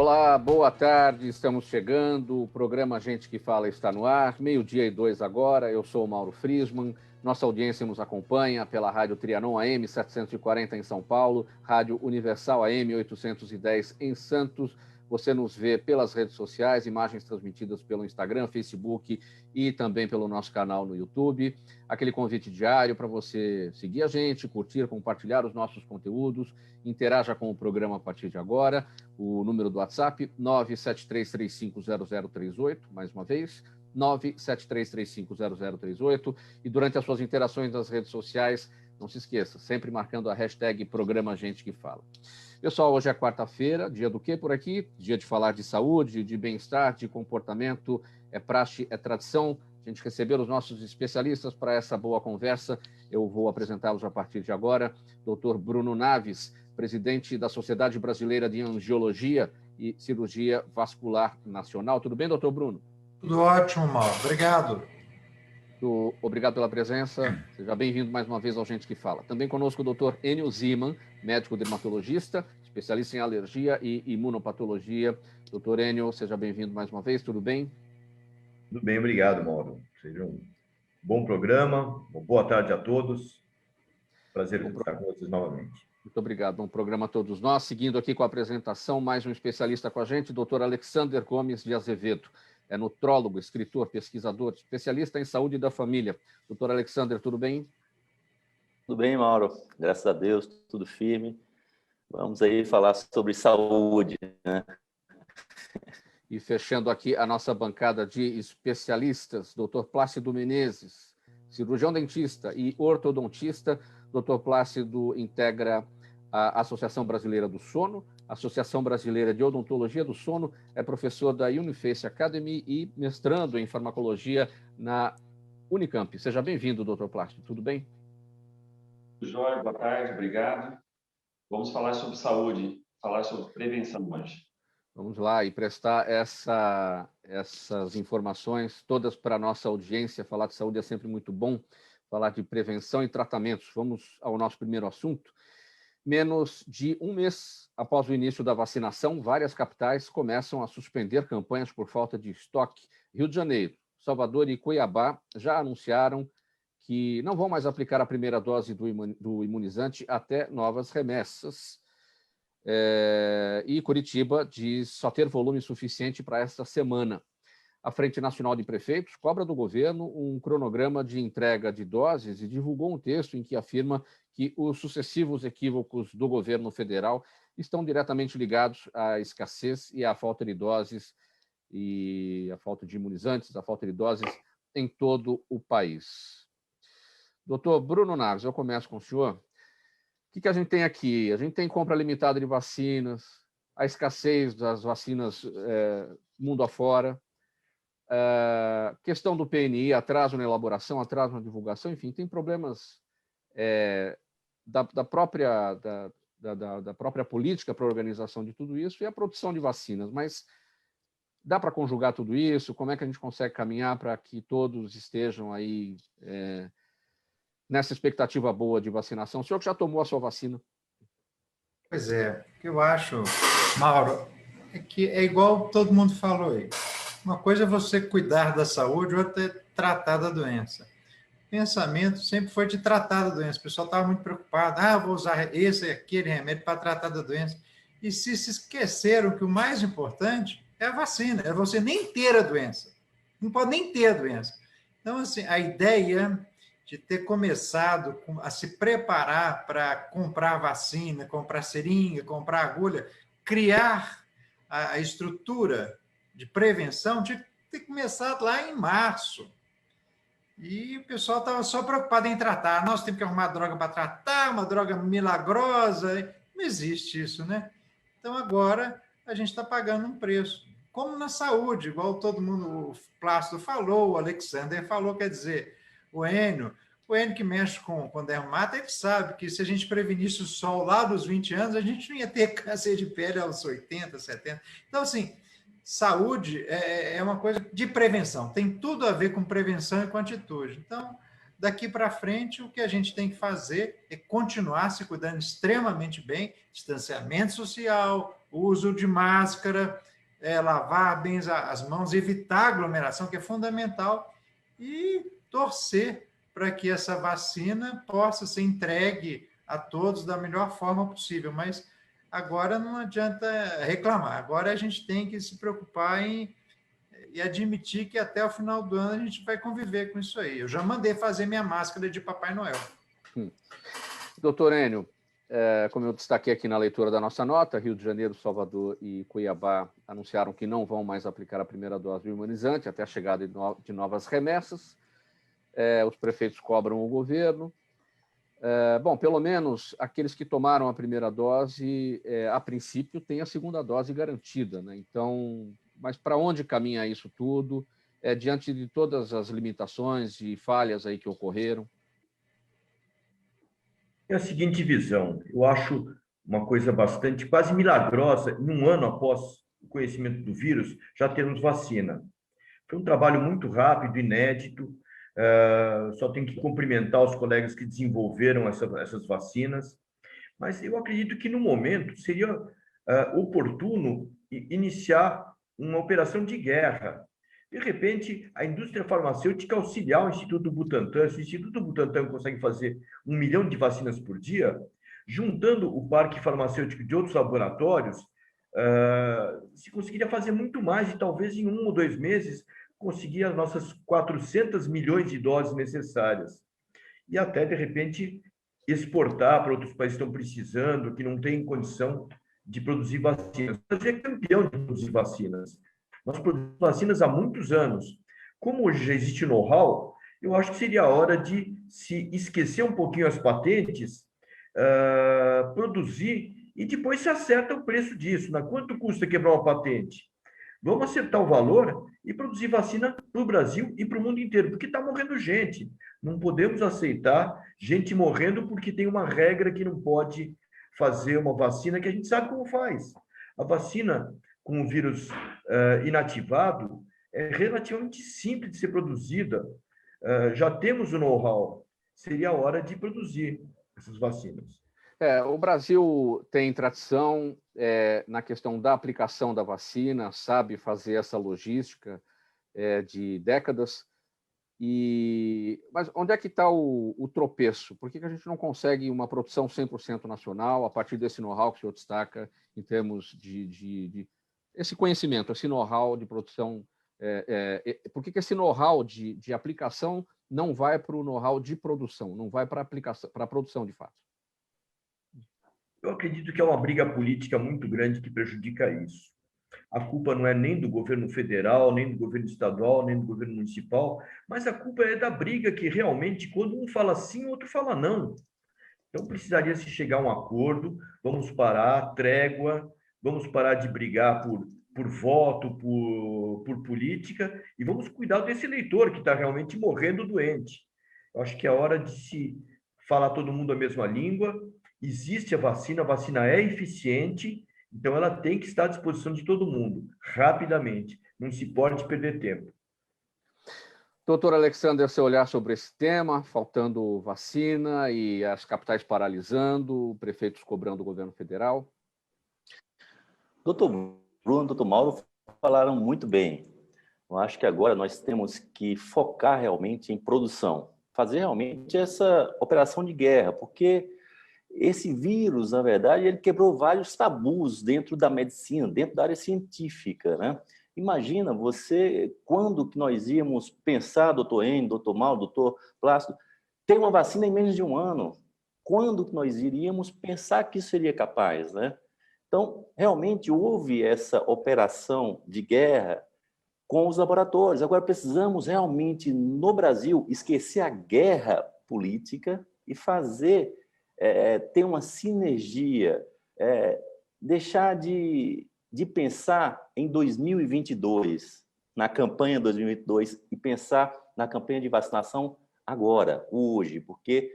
Olá, boa tarde, estamos chegando, o programa Gente que Fala está no ar, 12:02 agora, eu sou o Mauro Friesman, nossa audiência nos acompanha pela Rádio Trianon AM 740 em São Paulo, Rádio Universal AM 810 em Santos, você nos vê pelas redes sociais, imagens transmitidas pelo Instagram, Facebook e também pelo nosso canal no YouTube. Aquele convite diário para você seguir a gente, curtir, compartilhar os nossos conteúdos, interaja com o programa a partir de agora. O número do WhatsApp, 973350038, mais uma vez, 973350038. E durante as suas interações nas redes sociais, não se esqueça, sempre marcando a hashtag Programa Gente que Fala. Pessoal, hoje é quarta-feira, dia do quê por aqui? Dia de falar de saúde, de bem-estar, de comportamento, é praxe, é tradição. A gente receber os nossos especialistas para essa boa conversa. Eu vou apresentá-los a partir de agora. Dr. Bruno Naves, presidente da Sociedade Brasileira de Angiologia e Cirurgia Vascular Nacional. Tudo bem, doutor Bruno? Tudo ótimo, Mauro. Obrigado. Obrigado pela presença. Seja bem-vindo mais uma vez ao Gente que Fala. Também conosco o doutor Enio Ziman, médico dermatologista, especialista em alergia e imunopatologia. Doutor Enio, seja bem-vindo mais uma vez. Tudo bem? Tudo bem, obrigado, Mauro. Seja um bom programa. Uma boa tarde a todos. Prazer estar com vocês novamente. Muito obrigado. Bom programa a todos nós. Seguindo aqui com a apresentação, mais um especialista com a gente, doutor Alexander Gomes de Azevedo. É nutrólogo, escritor, pesquisador, especialista em saúde da família. Doutor Alexander, tudo bem? Tudo bem, Mauro. Graças a Deus, tudo firme. Vamos aí falar sobre saúde, né? E fechando aqui a nossa bancada de especialistas, doutor Plácido Menezes, cirurgião dentista e ortodontista. Doutor Plácido integra a Associação Brasileira do Sono, Associação Brasileira de Odontologia do Sono, é professor da Uniface Academy e mestrando em farmacologia na Unicamp. Seja bem-vindo, doutor Plácido. Tudo bem? Jóia, boa tarde, obrigado. Vamos falar sobre saúde, falar sobre prevenção hoje. Vamos lá e prestar essas informações todas para a nossa audiência. Falar de saúde é sempre muito bom, falar de prevenção e tratamentos. Vamos ao nosso primeiro assunto. Menos de um mês após o início da vacinação, várias capitais começam a suspender campanhas por falta de estoque. Rio de Janeiro, Salvador e Cuiabá já anunciaram que não vão mais aplicar a primeira dose do imunizante até novas remessas. E Curitiba diz só ter volume suficiente para esta semana. A Frente Nacional de Prefeitos cobra do governo um cronograma de entrega de doses e divulgou um texto em que afirma que os sucessivos equívocos do governo federal estão diretamente ligados à escassez e à falta de doses e à falta de imunizantes, à falta de doses em todo o país. Doutor Bruno Naves, eu começo com o senhor. O que a gente tem aqui? A gente tem compra limitada de vacinas, a escassez das vacinas mundo afora, questão do PNI, atraso na elaboração, atraso na divulgação, enfim, tem problemas da própria política para a organização de tudo isso e a produção de vacinas. Mas dá para conjugar tudo isso? Como é que a gente consegue caminhar para que todos estejam aí nessa expectativa boa de vacinação? O senhor que já tomou a sua vacina. Pois é, o que eu acho, Mauro, é que é igual todo mundo falou aí. Uma coisa é você cuidar da saúde, outra é tratar da doença. O pensamento sempre foi de tratar da doença. O pessoal estava muito preocupado. Vou usar esse e aquele remédio para tratar da doença. E se esqueceram que o mais importante é a vacina, é você nem ter a doença. Não pode nem ter a doença. Então, assim, a ideia de ter começado a se preparar para comprar vacina, comprar seringa, comprar agulha, criar a estrutura de prevenção, tinha que ter começado lá em março. E o pessoal estava só preocupado em tratar. Nós temos que arrumar droga para tratar, uma droga milagrosa. Não existe isso, né? Então, agora, a gente está pagando um preço. Como na saúde, igual todo mundo, o Plácido falou, o Alexander falou, quer dizer, o Enio que mexe com dermato, ele sabe que se a gente prevenisse o sol lá dos 20 anos, a gente não ia ter câncer de pele aos 80, 70. Então, assim, saúde é uma coisa de prevenção, tem tudo a ver com prevenção e com atitude. Então, daqui para frente, o que a gente tem que fazer é continuar se cuidando extremamente bem, distanciamento social, o uso de máscara, lavar bem as mãos, evitar aglomeração, que é fundamental, e torcer para que essa vacina possa ser entregue a todos da melhor forma possível. Mas agora não adianta reclamar, agora a gente tem que se preocupar e admitir que até o final do ano a gente vai conviver com isso aí. Eu já mandei fazer minha máscara de Papai Noel. Doutor Enio, como eu destaquei aqui na leitura da nossa nota, Rio de Janeiro, Salvador e Cuiabá anunciaram que não vão mais aplicar a primeira dose do imunizante até a chegada de novas remessas. Os prefeitos cobram o governo. Bom, pelo menos aqueles que tomaram a primeira dose, a princípio, têm a segunda dose garantida, né? Então, mas para onde caminha isso tudo, diante de todas as limitações e falhas aí que ocorreram? É a seguinte visão, eu acho uma coisa bastante, quase milagrosa, em um ano após o conhecimento do vírus, já termos vacina. Foi um trabalho muito rápido, inédito, só tenho que cumprimentar os colegas que desenvolveram essas vacinas, mas eu acredito que, no momento, seria oportuno iniciar uma operação de guerra. De repente, a indústria farmacêutica auxiliar o Instituto Butantan, se o Instituto Butantan consegue fazer 1 milhão de vacinas por dia, juntando o parque farmacêutico de outros laboratórios, se conseguiria fazer muito mais e talvez em 1 ou 2 meses conseguir as nossas 400 milhões de doses necessárias. E até, de repente, exportar para outros países que estão precisando, que não têm condição de produzir vacinas. O Brasil é campeão de produzir vacinas. Nós produzimos vacinas há muitos anos. Como hoje já existe know-how, eu acho que seria a hora de se esquecer um pouquinho as patentes, produzir, e depois se acerta o preço disso. Né? Quanto custa quebrar uma patente? Vamos acertar o valor e produzir vacina para o Brasil e para o mundo inteiro, porque está morrendo gente. Não podemos aceitar gente morrendo porque tem uma regra que não pode fazer uma vacina que a gente sabe como faz. A vacina com o vírus inativado é relativamente simples de ser produzida. Já temos o know-how. Seria a hora de produzir essas vacinas. O Brasil tem tradição na questão da aplicação da vacina, sabe fazer essa logística de décadas. Mas onde é que está o tropeço? Por que a gente não consegue uma produção 100% nacional a partir desse know-how que o senhor destaca em termos de esse conhecimento, esse know-how de produção? Por que esse know-how de aplicação não vai para o know-how de produção, não vai para a produção de fato? Eu acredito que é uma briga política muito grande que prejudica isso. A culpa não é nem do governo federal, nem do governo estadual, nem do governo municipal, mas a culpa é da briga que realmente, quando um fala sim, o outro fala não. Então, precisaria se chegar a um acordo, vamos parar, trégua, vamos parar de brigar por voto, por política, e vamos cuidar desse eleitor que está realmente morrendo doente. Eu acho que é hora de se falar todo mundo a mesma língua. Existe a vacina é eficiente, então ela tem que estar à disposição de todo mundo, rapidamente. Não se pode perder tempo. Doutor Alexander, seu olhar sobre esse tema, faltando vacina e as capitais paralisando, prefeitos cobrando o governo federal? Doutor Bruno, doutor Mauro falaram muito bem. Eu acho que agora nós temos que focar realmente em produção, fazer realmente essa operação de guerra, porque esse vírus, na verdade, ele quebrou vários tabus dentro da medicina, dentro da área científica, né? Imagina você, quando que nós íamos pensar, doutor Enio, doutor Mauro, doutor Plácido, ter uma vacina em menos de 1 ano? Quando que nós iríamos pensar que isso seria capaz, né? Então, realmente houve essa operação de guerra com os laboratórios. Agora, precisamos realmente, no Brasil, esquecer a guerra política e fazer, ter uma sinergia, deixar de pensar em 2022, na campanha 2022, e pensar na campanha de vacinação agora, hoje, porque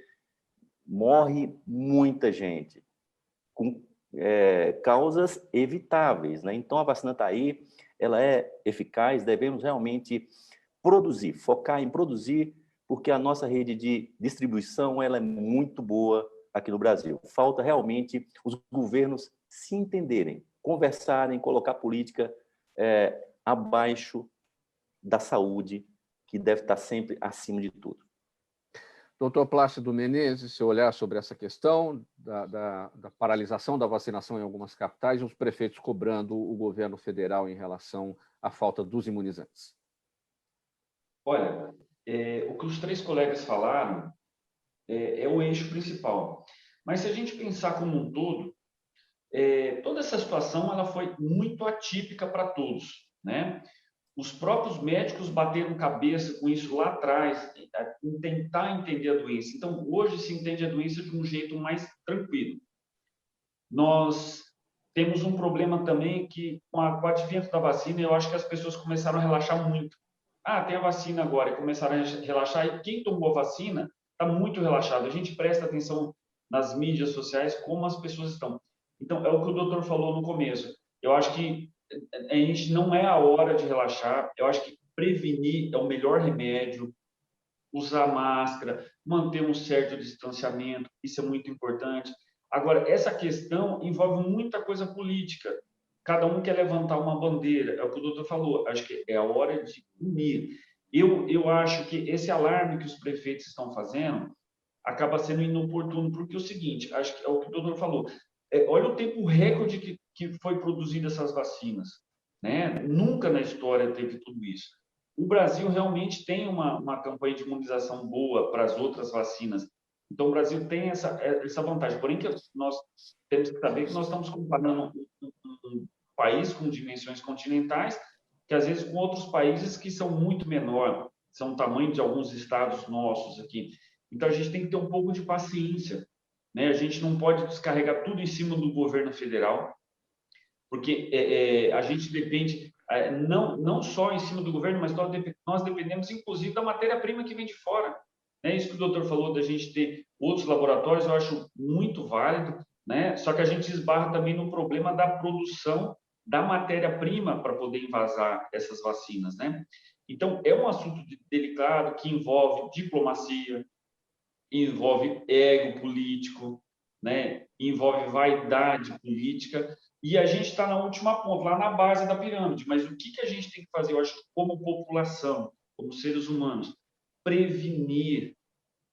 morre muita gente com causas evitáveis, né? Então, a vacina está aí, ela é eficaz, devemos realmente produzir, focar em produzir, porque a nossa rede de distribuição ela é muito boa aqui no Brasil. Falta realmente os governos se entenderem conversarem, colocar a política abaixo da saúde, que deve estar sempre acima de tudo. Doutor Plácido Menezes, se olhar sobre essa questão da paralisação da vacinação em algumas capitais e os prefeitos cobrando o governo federal em relação à falta dos imunizantes. Olha, o que os 3 colegas falaram é o eixo principal. Mas se a gente pensar como um todo, toda essa situação ela foi muito atípica para todos, né? Os próprios médicos bateram cabeça com isso lá atrás, em tentar entender a doença. Então, hoje se entende a doença de um jeito mais tranquilo. Nós temos um problema também que, com o advento da vacina, eu acho que as pessoas começaram a relaxar muito. Tem a vacina agora, e começaram a relaxar, e quem tomou a vacina está muito relaxado. A gente presta atenção nas mídias sociais, como as pessoas estão. Então, é o que o doutor falou no começo. Eu acho que a gente não é a hora de relaxar. Eu acho que prevenir é o melhor remédio. Usar máscara, manter um certo distanciamento, isso é muito importante. Agora, essa questão envolve muita coisa política. Cada um quer levantar uma bandeira, é o que o doutor falou. Acho que é a hora de unir. Eu acho que esse alarme que os prefeitos estão fazendo acaba sendo inoportuno, porque é o seguinte, acho que é o que o doutor falou. Olha o tempo recorde que foi produzido essas vacinas, né? Nunca na história teve tudo isso. O Brasil realmente tem uma campanha de imunização boa para as outras vacinas. Então, o Brasil tem essa vantagem. Porém, que nós temos que saber que nós estamos comparando um país com dimensões continentais, que às vezes com outros países que são muito menor, são o tamanho de alguns estados nossos aqui. Então, a gente tem que ter um pouco de paciência, né? A gente não pode descarregar tudo em cima do governo federal, porque a gente depende não só em cima do governo, mas nós dependemos, inclusive, da matéria-prima que vem de fora. É isso que o doutor falou, da gente ter outros laboratórios, eu acho muito válido, né? Só que a gente esbarra também no problema da produção da matéria-prima para poder envasar essas vacinas, né? Então, é um assunto delicado que envolve diplomacia, envolve ego político, né? Envolve vaidade política, e a gente está na última ponta, lá na base da pirâmide. Mas o que a gente tem que fazer, eu acho, como população, como seres humanos? Prevenir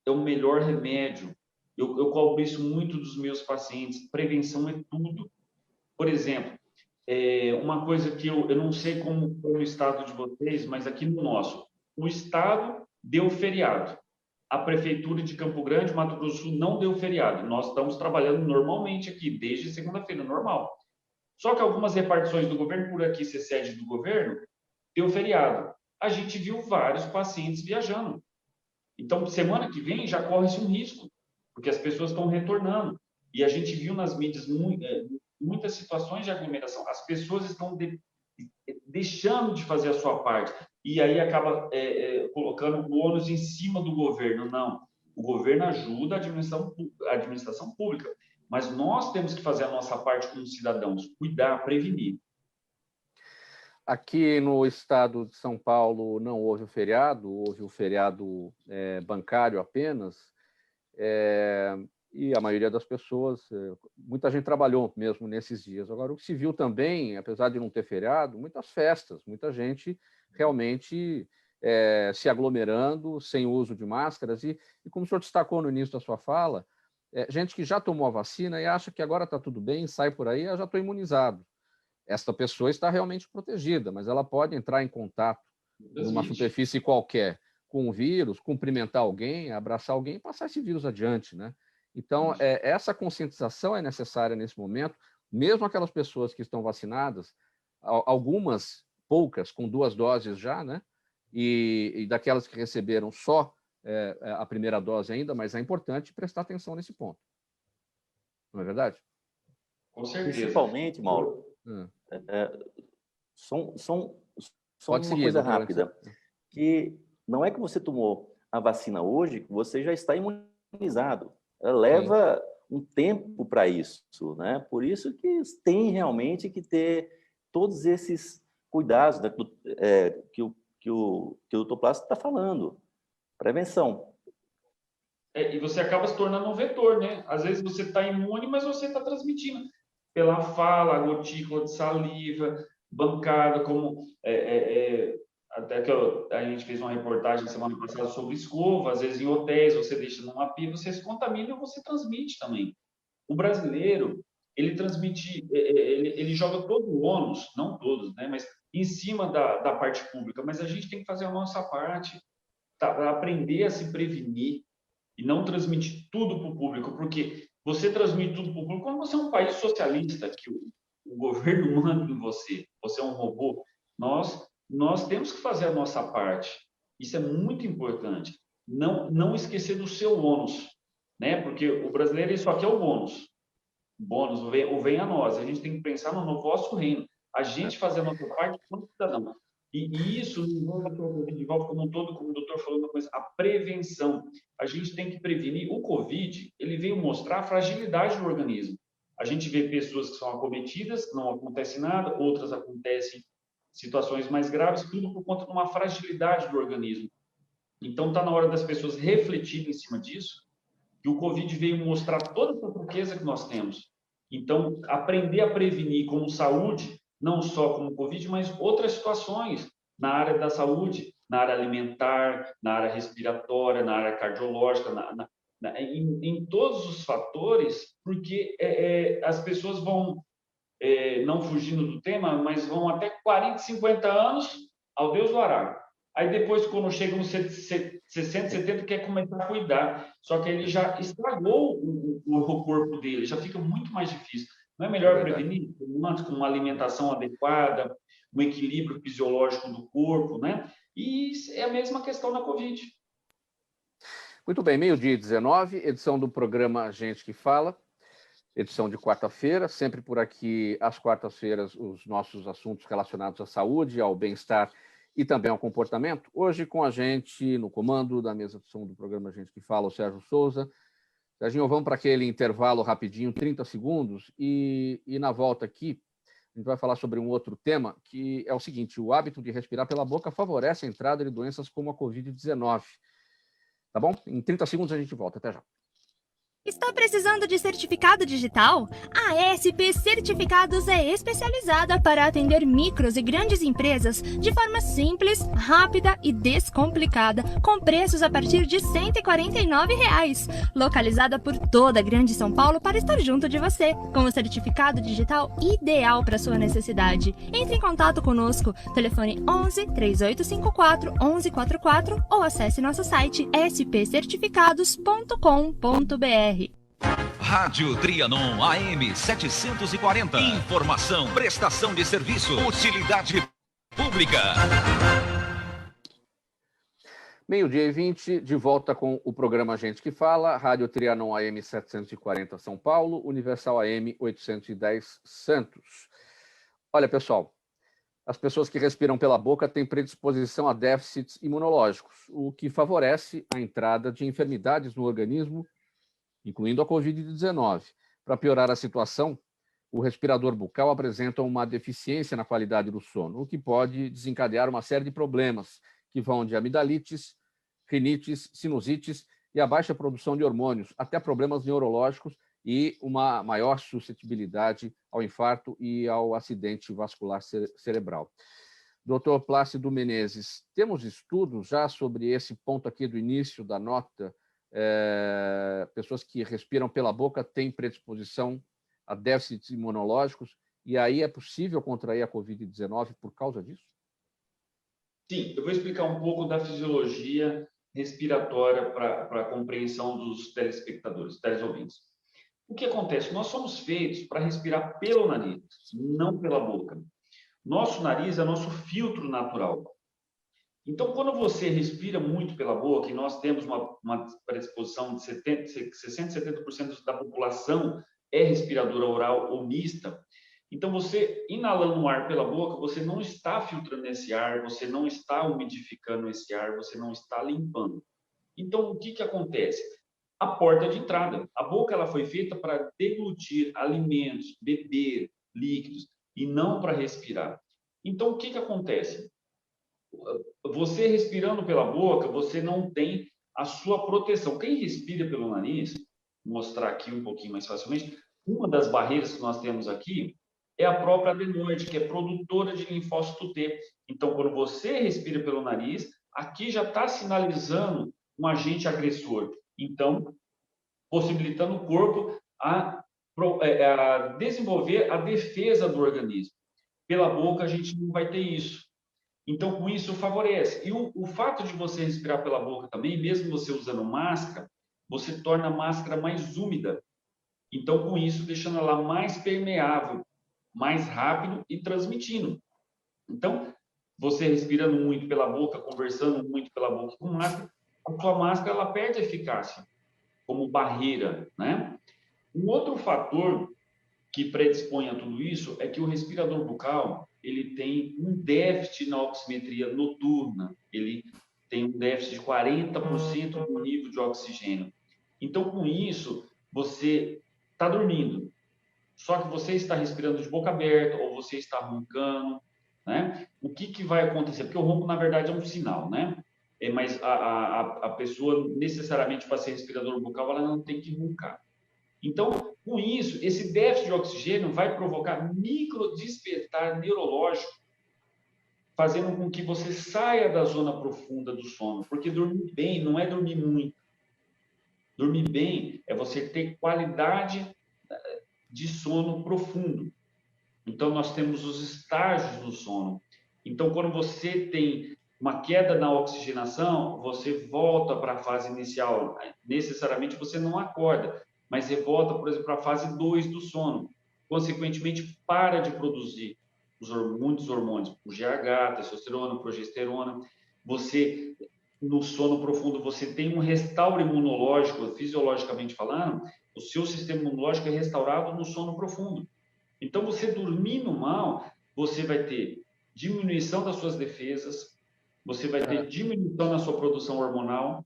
é o melhor remédio. Eu cobro isso muito dos meus pacientes. Prevenção é tudo. Por exemplo, uma coisa que eu não sei como foi no estado de vocês, mas aqui no nosso, o estado deu feriado. A prefeitura de Campo Grande, Mato Grosso do Sul, não deu feriado. Nós estamos trabalhando normalmente aqui, desde segunda-feira, normal. Só que algumas repartições do governo, por aqui ser sede do governo, deu feriado. A gente viu vários pacientes viajando. Então, semana que vem já corre-se um risco, porque as pessoas estão retornando. E a gente viu nas mídias muitas situações de aglomeração. As pessoas estão deixando de fazer a sua parte. E aí acaba colocando o ônus em cima do governo. Não. O governo ajuda a administração pública. Mas nós temos que fazer a nossa parte como cidadãos, cuidar, prevenir. Aqui no estado de São Paulo não houve o feriado, houve o feriado bancário apenas, e a maioria das pessoas, muita gente trabalhou mesmo nesses dias. Agora, o que se viu também, apesar de não ter feriado, muitas festas, muita gente realmente se aglomerando, sem uso de máscaras, e como o senhor destacou no início da sua fala, gente que já tomou a vacina e acha que agora está tudo bem, sai por aí, já estou imunizado. Esta pessoa está realmente protegida, mas ela pode entrar em contato numa superfície qualquer com o vírus, cumprimentar alguém, abraçar alguém e passar esse vírus adiante, né? Então, essa conscientização é necessária nesse momento, mesmo aquelas pessoas que estão vacinadas, algumas, poucas, com 2 doses já, né? E daquelas que receberam só a primeira dose ainda, mas é importante prestar atenção nesse ponto. Não é verdade? Com certeza. Principalmente, Mauro, só uma coisa rápida, que não é que você tomou a vacina hoje, que você já está imunizado. Ela leva um tempo para isso, né? Por isso que tem realmente que ter todos esses cuidados, né, que o Dr. Plácido está falando. Prevenção. E você acaba se tornando um vetor, né? Às vezes você está imune, mas você está transmitindo. pela fala, a gotícula de saliva, bancada, como até que a gente fez uma reportagem semana passada sobre escova, às vezes em hotéis você deixa numa pia, você se contamina e você transmite também. O brasileiro, ele transmite, ele joga todo o ônus, não todos, né, mas em cima da parte pública, mas a gente tem que fazer a nossa parte, tá, aprender a se prevenir e não transmitir tudo para o público, porque você transmite tudo para o público quando você é um país socialista, que o governo manda em você, você é um robô. Nós temos que fazer a nossa parte. Isso é muito importante. Não esquecer do seu ônus, né? Porque o brasileiro só quer o bônus. O bônus vem a nós. A gente tem que pensar no vosso reino. A gente fazer a nossa parte como cidadão. E isso não é o Covid como um todo, como o doutor falou uma coisa, a prevenção. A gente tem que prevenir. O Covid, ele veio mostrar a fragilidade do organismo. A gente vê pessoas que são acometidas, não acontece nada, outras acontecem situações mais graves, tudo por conta de uma fragilidade do organismo. Então, está na hora das pessoas refletirem em cima disso, que o Covid veio mostrar toda essa riqueza que nós temos. Então, aprender a prevenir como saúde, não só como Covid, mas outras situações na área da saúde, na área alimentar, na área respiratória, na área cardiológica, em todos os fatores, porque as pessoas vão, não fugindo do tema, mas vão até 40, 50 anos ao Deus do Ará. Aí depois, quando chega nos 60, 70, quer começar a cuidar. Só que ele já estragou o corpo dele, já fica muito mais difícil. Não é melhor prevenir antes com uma alimentação adequada, um equilíbrio fisiológico do corpo, né? E é a mesma questão na Covid. Muito bem, 12h19, edição do programa Gente que Fala, edição de quarta-feira, sempre por aqui, às quartas-feiras, os nossos assuntos relacionados à saúde, ao bem-estar e também ao comportamento. Hoje com a gente, no comando da mesa de som do programa Gente que Fala, o Sérgio Souza. Serginho, vamos para aquele intervalo rapidinho, 30 segundos, e na volta aqui, a gente vai falar sobre um outro tema, que é o seguinte: o hábito de respirar pela boca favorece a entrada de doenças como a Covid-19. Tá bom? Em 30 segundos a gente volta. Até já. Está precisando de certificado digital? A SP Certificados é especializada para atender micros e grandes empresas de forma simples, rápida e descomplicada, com preços a partir de R$ 149. Localizada por toda a Grande São Paulo para estar junto de você, com o certificado digital ideal para sua necessidade. Entre em contato conosco, telefone 11 3854 1144 ou acesse nosso site spcertificados.com.br. Rádio Trianon AM 740. Informação, prestação de serviço, utilidade pública. 12h20, de volta com o programa Gente que Fala, Rádio Trianon AM 740 São Paulo, Universal AM 810 Santos. Olha, pessoal, as pessoas que respiram pela boca têm predisposição a déficits imunológicos, o que favorece a entrada de enfermidades no organismo, incluindo a Covid-19. Para piorar a situação, o respirador bucal apresenta uma deficiência na qualidade do sono, o que pode desencadear uma série de problemas, que vão de amidalites, rinites, sinusites e a baixa produção de hormônios, até problemas neurológicos e uma maior suscetibilidade ao infarto e ao acidente vascular cerebral. Dr. Plácido Menezes, temos estudos já sobre esse ponto aqui do início da nota? Pessoas que respiram pela boca têm predisposição a déficits imunológicos, e aí é possível contrair a Covid-19 por causa disso? Sim, eu vou explicar um pouco da fisiologia respiratória para a compreensão dos telespectadores, teleouvintes. O que acontece? Nós somos feitos para respirar pelo nariz, não pela boca. Nosso nariz é nosso filtro natural. Então, quando você respira muito pela boca, e nós temos uma predisposição de 60%, 70% da população é respiradora oral ou mista, então você inalando o ar pela boca, você não está filtrando esse ar, você não está umidificando esse ar, você não está limpando. Então, o que acontece? A porta de entrada. A boca ela foi feita para deglutir alimentos, beber líquidos, e não para respirar. Então, o que acontece? Você respirando pela boca, você não tem a sua proteção. Quem respira pelo nariz, vou mostrar aqui um pouquinho mais facilmente, uma das barreiras que nós temos aqui é a própria adenoide, que é produtora de linfócito T. Então, quando você respira pelo nariz, aqui já está sinalizando um agente agressor. Então, possibilitando o corpo a desenvolver a defesa do organismo. Pela boca, a gente não vai ter isso. Então, com isso, favorece. E o fato de você respirar pela boca também, mesmo você usando máscara, você torna a máscara mais úmida. Então, com isso, deixando ela mais permeável, mais rápido e transmitindo. Então, você respirando muito pela boca, conversando muito pela boca com máscara, a sua máscara ela perde eficácia como barreira, né? Um outro fator que predispõe a tudo isso é que o respirador bucal ele tem um déficit na oximetria noturna, ele tem um déficit de 40% do nível de oxigênio. Então, com isso, você está dormindo, só que você está respirando de boca aberta ou você está roncando, né? O que vai acontecer? Porque o ronco, na verdade, é um sinal, né? Mas a pessoa, necessariamente, para ser respirador bucal, ela não tem que roncar. Então, com isso, esse déficit de oxigênio vai provocar microdespertar neurológico, fazendo com que você saia da zona profunda do sono. Porque dormir bem não é dormir muito. Dormir bem é você ter qualidade de sono profundo. Então, nós temos os estágios do sono. Então, quando você tem uma queda na oxigenação, você volta para a fase inicial. Necessariamente, você não acorda, mas você volta, por exemplo, para a fase 2 do sono. Consequentemente, para de produzir muitos hormônios, o GH, testosterona, progesterona. Você, no sono profundo, você tem um restauro imunológico, fisiologicamente falando, o seu sistema imunológico é restaurado no sono profundo. Então, você dormindo mal, você vai ter diminuição das suas defesas, você vai ter diminuição na sua produção hormonal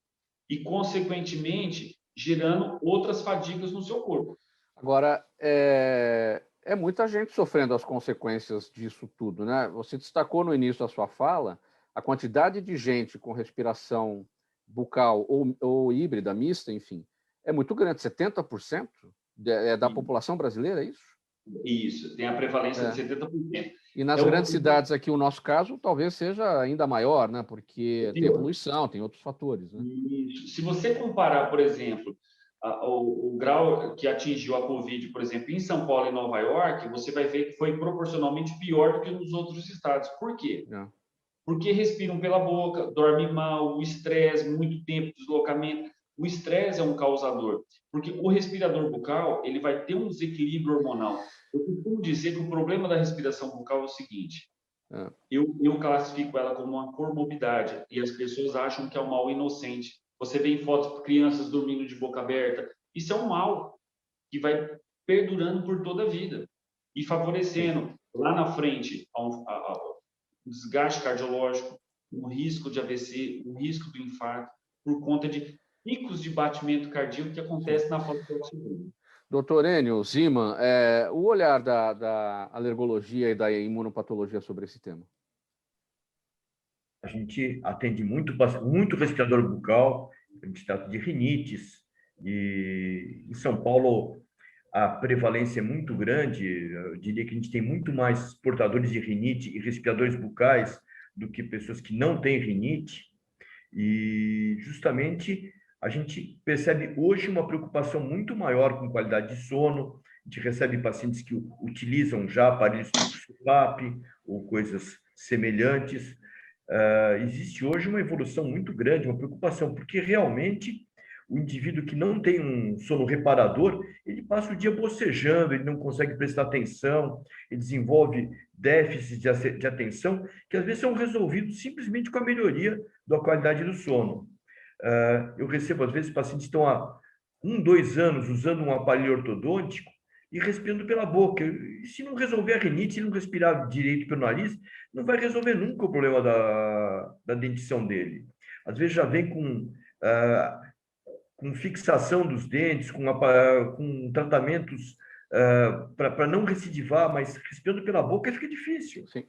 e, consequentemente, gerando outras fadigas no seu corpo. Agora, é muita gente sofrendo as consequências disso tudo, né? Você destacou no início da sua fala a quantidade de gente com respiração bucal ou híbrida, mista, enfim, é muito grande, 70% da população brasileira, é isso? Isso, tem a prevalência de 70%. E nas grandes cidades aqui, o nosso caso, talvez seja ainda maior, né? Porque tem poluição, tem outros fatores, né? Isso. Se você comparar, por exemplo, o grau que atingiu a Covid, por exemplo, em São Paulo e Nova York, você vai ver que foi proporcionalmente pior do que nos outros estados. Por quê? Porque respiram pela boca, dormem mal, o estresse, muito tempo de deslocamento. O estresse é um causador, porque o respirador bucal ele vai ter um desequilíbrio hormonal. Eu costumo dizer que o problema da respiração bucal é o seguinte, eu classifico ela como uma comorbidade e as pessoas acham que é um mal inocente. Você vê em fotos de crianças dormindo de boca aberta, isso é um mal que vai perdurando por toda a vida e favorecendo lá na frente um desgaste cardiológico, um risco de AVC, um risco do infarto, por conta de picos de batimento cardíaco que acontece na falta de oxigênio. Doutor Enio Ziman, o olhar da alergologia e da imunopatologia sobre esse tema? A gente atende muito respirador bucal, a gente trata de rinites, e em São Paulo a prevalência é muito grande, eu diria que a gente tem muito mais portadores de rinite e respiradores bucais do que pessoas que não têm rinite, e justamente a gente percebe hoje uma preocupação muito maior com qualidade de sono. A gente recebe pacientes que utilizam já aparelhos tipo CPAP ou coisas semelhantes. Existe hoje uma evolução muito grande, uma preocupação, porque realmente o indivíduo que não tem um sono reparador, ele passa o dia bocejando, ele não consegue prestar atenção, ele desenvolve déficits de atenção, que às vezes são resolvidos simplesmente com a melhoria da qualidade do sono. Eu recebo, às vezes, pacientes que estão há 1, 2 anos usando um aparelho ortodôntico e respirando pela boca. E se não resolver a rinite, se não respirar direito pelo nariz, não vai resolver nunca o problema da dentição dele. Às vezes já vem com fixação dos dentes, com tratamentos para não recidivar, mas respirando pela boca fica difícil. Sim.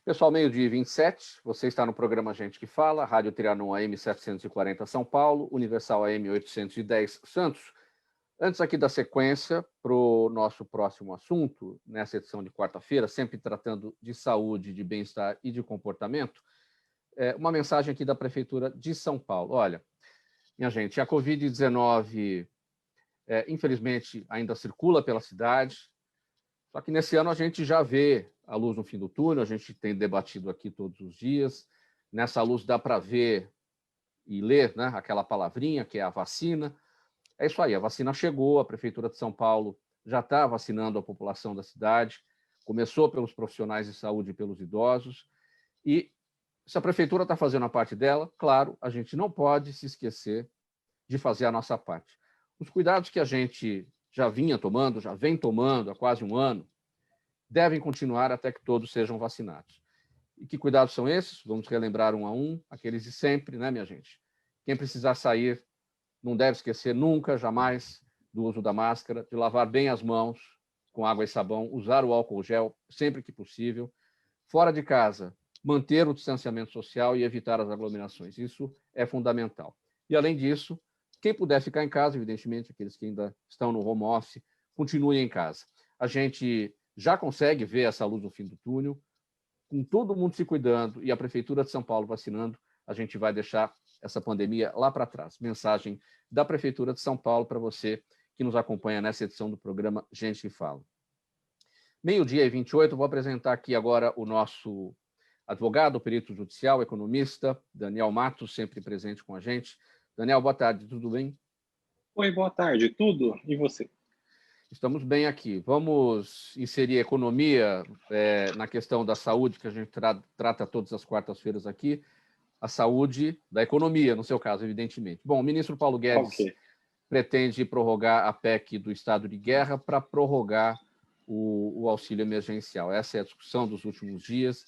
Pessoal, 12h27, você está no programa Gente que Fala, Rádio Trianon AM 740 São Paulo, Universal AM 810 Santos. Antes aqui da sequência para o nosso próximo assunto, nessa edição de quarta-feira, sempre tratando de saúde, de bem-estar e de comportamento, uma mensagem aqui da Prefeitura de São Paulo. Olha, minha gente, a Covid-19, infelizmente, ainda circula pela cidade, só que nesse ano a gente já vê a luz no fim do túnel, a gente tem debatido aqui todos os dias, nessa luz dá para ver e ler, né, aquela palavrinha que é a vacina. É isso aí, a vacina chegou, a Prefeitura de São Paulo já está vacinando a população da cidade, começou pelos profissionais de saúde e pelos idosos, e se a Prefeitura está fazendo a parte dela, claro, a gente não pode se esquecer de fazer a nossa parte. Os cuidados que a gente já vinha tomando, já vem tomando há quase um ano, devem continuar até que todos sejam vacinados. E que cuidados são esses? Vamos relembrar um a um, aqueles de sempre, né, minha gente? Quem precisar sair não deve esquecer nunca, jamais, do uso da máscara, de lavar bem as mãos com água e sabão, usar o álcool gel sempre que possível. Fora de casa, manter o distanciamento social e evitar as aglomerações. Isso é fundamental. E, além disso, quem puder ficar em casa, evidentemente, aqueles que ainda estão no home office, continuem em casa. A gente já consegue ver essa luz no fim do túnel, com todo mundo se cuidando e a Prefeitura de São Paulo vacinando, a gente vai deixar essa pandemia lá para trás. Mensagem da Prefeitura de São Paulo para você que nos acompanha nessa edição do programa Gente que Fala. 12h28, vou apresentar aqui agora o nosso advogado, perito judicial, economista, Daniel Matos, sempre presente com a gente. Daniel, boa tarde, tudo bem? Oi, boa tarde, tudo? E você? Estamos bem aqui. Vamos inserir a economia na questão da saúde, que a gente trata todas as quartas-feiras aqui. A saúde da economia, no seu caso, evidentemente. Bom, o ministro Paulo Guedes pretende prorrogar a PEC do estado de guerra para prorrogar o auxílio emergencial. Essa é a discussão dos últimos dias.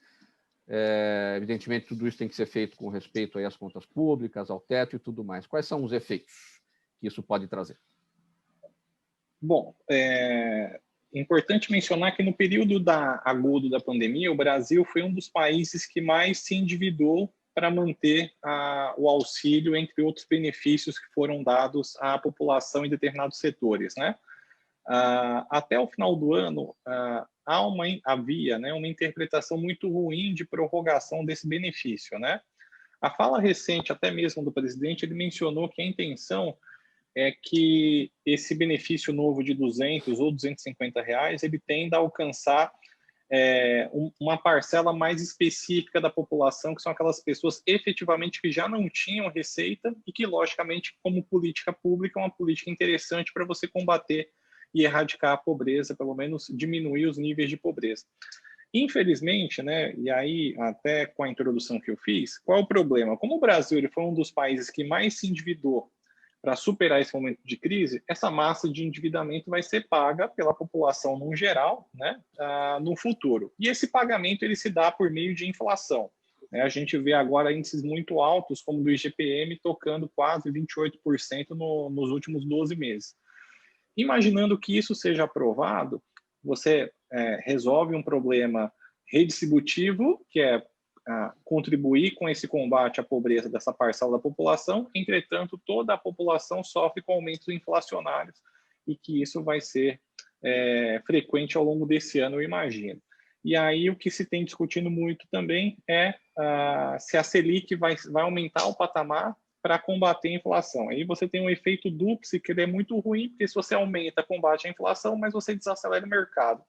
Evidentemente, tudo isso tem que ser feito com respeito aí às contas públicas, ao teto e tudo mais. Quais são os efeitos que isso pode trazer? Bom, é importante mencionar que no período agudo da pandemia, o Brasil foi um dos países que mais se endividou para manter o auxílio, entre outros benefícios que foram dados à população em determinados setores, né? Até o final do ano, havia, né, uma interpretação muito ruim de prorrogação desse benefício, né? A fala recente, até mesmo do presidente, ele mencionou que a intenção é que esse benefício novo de R$200 ou R$250, ele tenda a alcançar uma parcela mais específica da população, que são aquelas pessoas efetivamente que já não tinham receita e que, logicamente, como política pública, é uma política interessante para você combater e erradicar a pobreza, pelo menos diminuir os níveis de pobreza. Infelizmente, né, e aí até com a introdução que eu fiz, qual é o problema? Como o Brasil ele foi um dos países que mais se endividou para superar esse momento de crise, essa massa de endividamento vai ser paga pela população no geral, né, no futuro. E esse pagamento ele se dá por meio de inflação. Né? A gente vê agora índices muito altos, como do IGPM, tocando quase 28% nos últimos 12 meses. Imaginando que isso seja aprovado, você resolve um problema redistributivo, que é contribuir com esse combate à pobreza dessa parcela da população. Entretanto, toda a população sofre com aumentos inflacionários e que isso vai ser frequente ao longo desse ano, eu imagino. E aí o que se tem discutindo muito também é se a Selic vai aumentar o patamar para combater a inflação. Aí você tem um efeito duplo, que ele é muito ruim, porque se você aumenta, combate a inflação, mas você desacelera o mercado.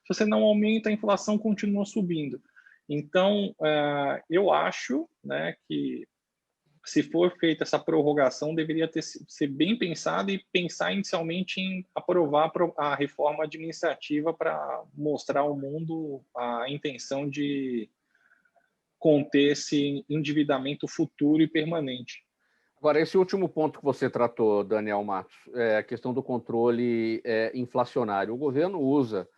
Se você não aumenta, a inflação continua subindo. Então, eu acho, né, que se for feita essa prorrogação, deveria ser bem pensada e pensar inicialmente em aprovar a reforma administrativa para mostrar ao mundo a intenção de conter esse endividamento futuro e permanente. Agora, esse último ponto que você tratou, Daniel Matos, é a questão do controle inflacionário. O governo usa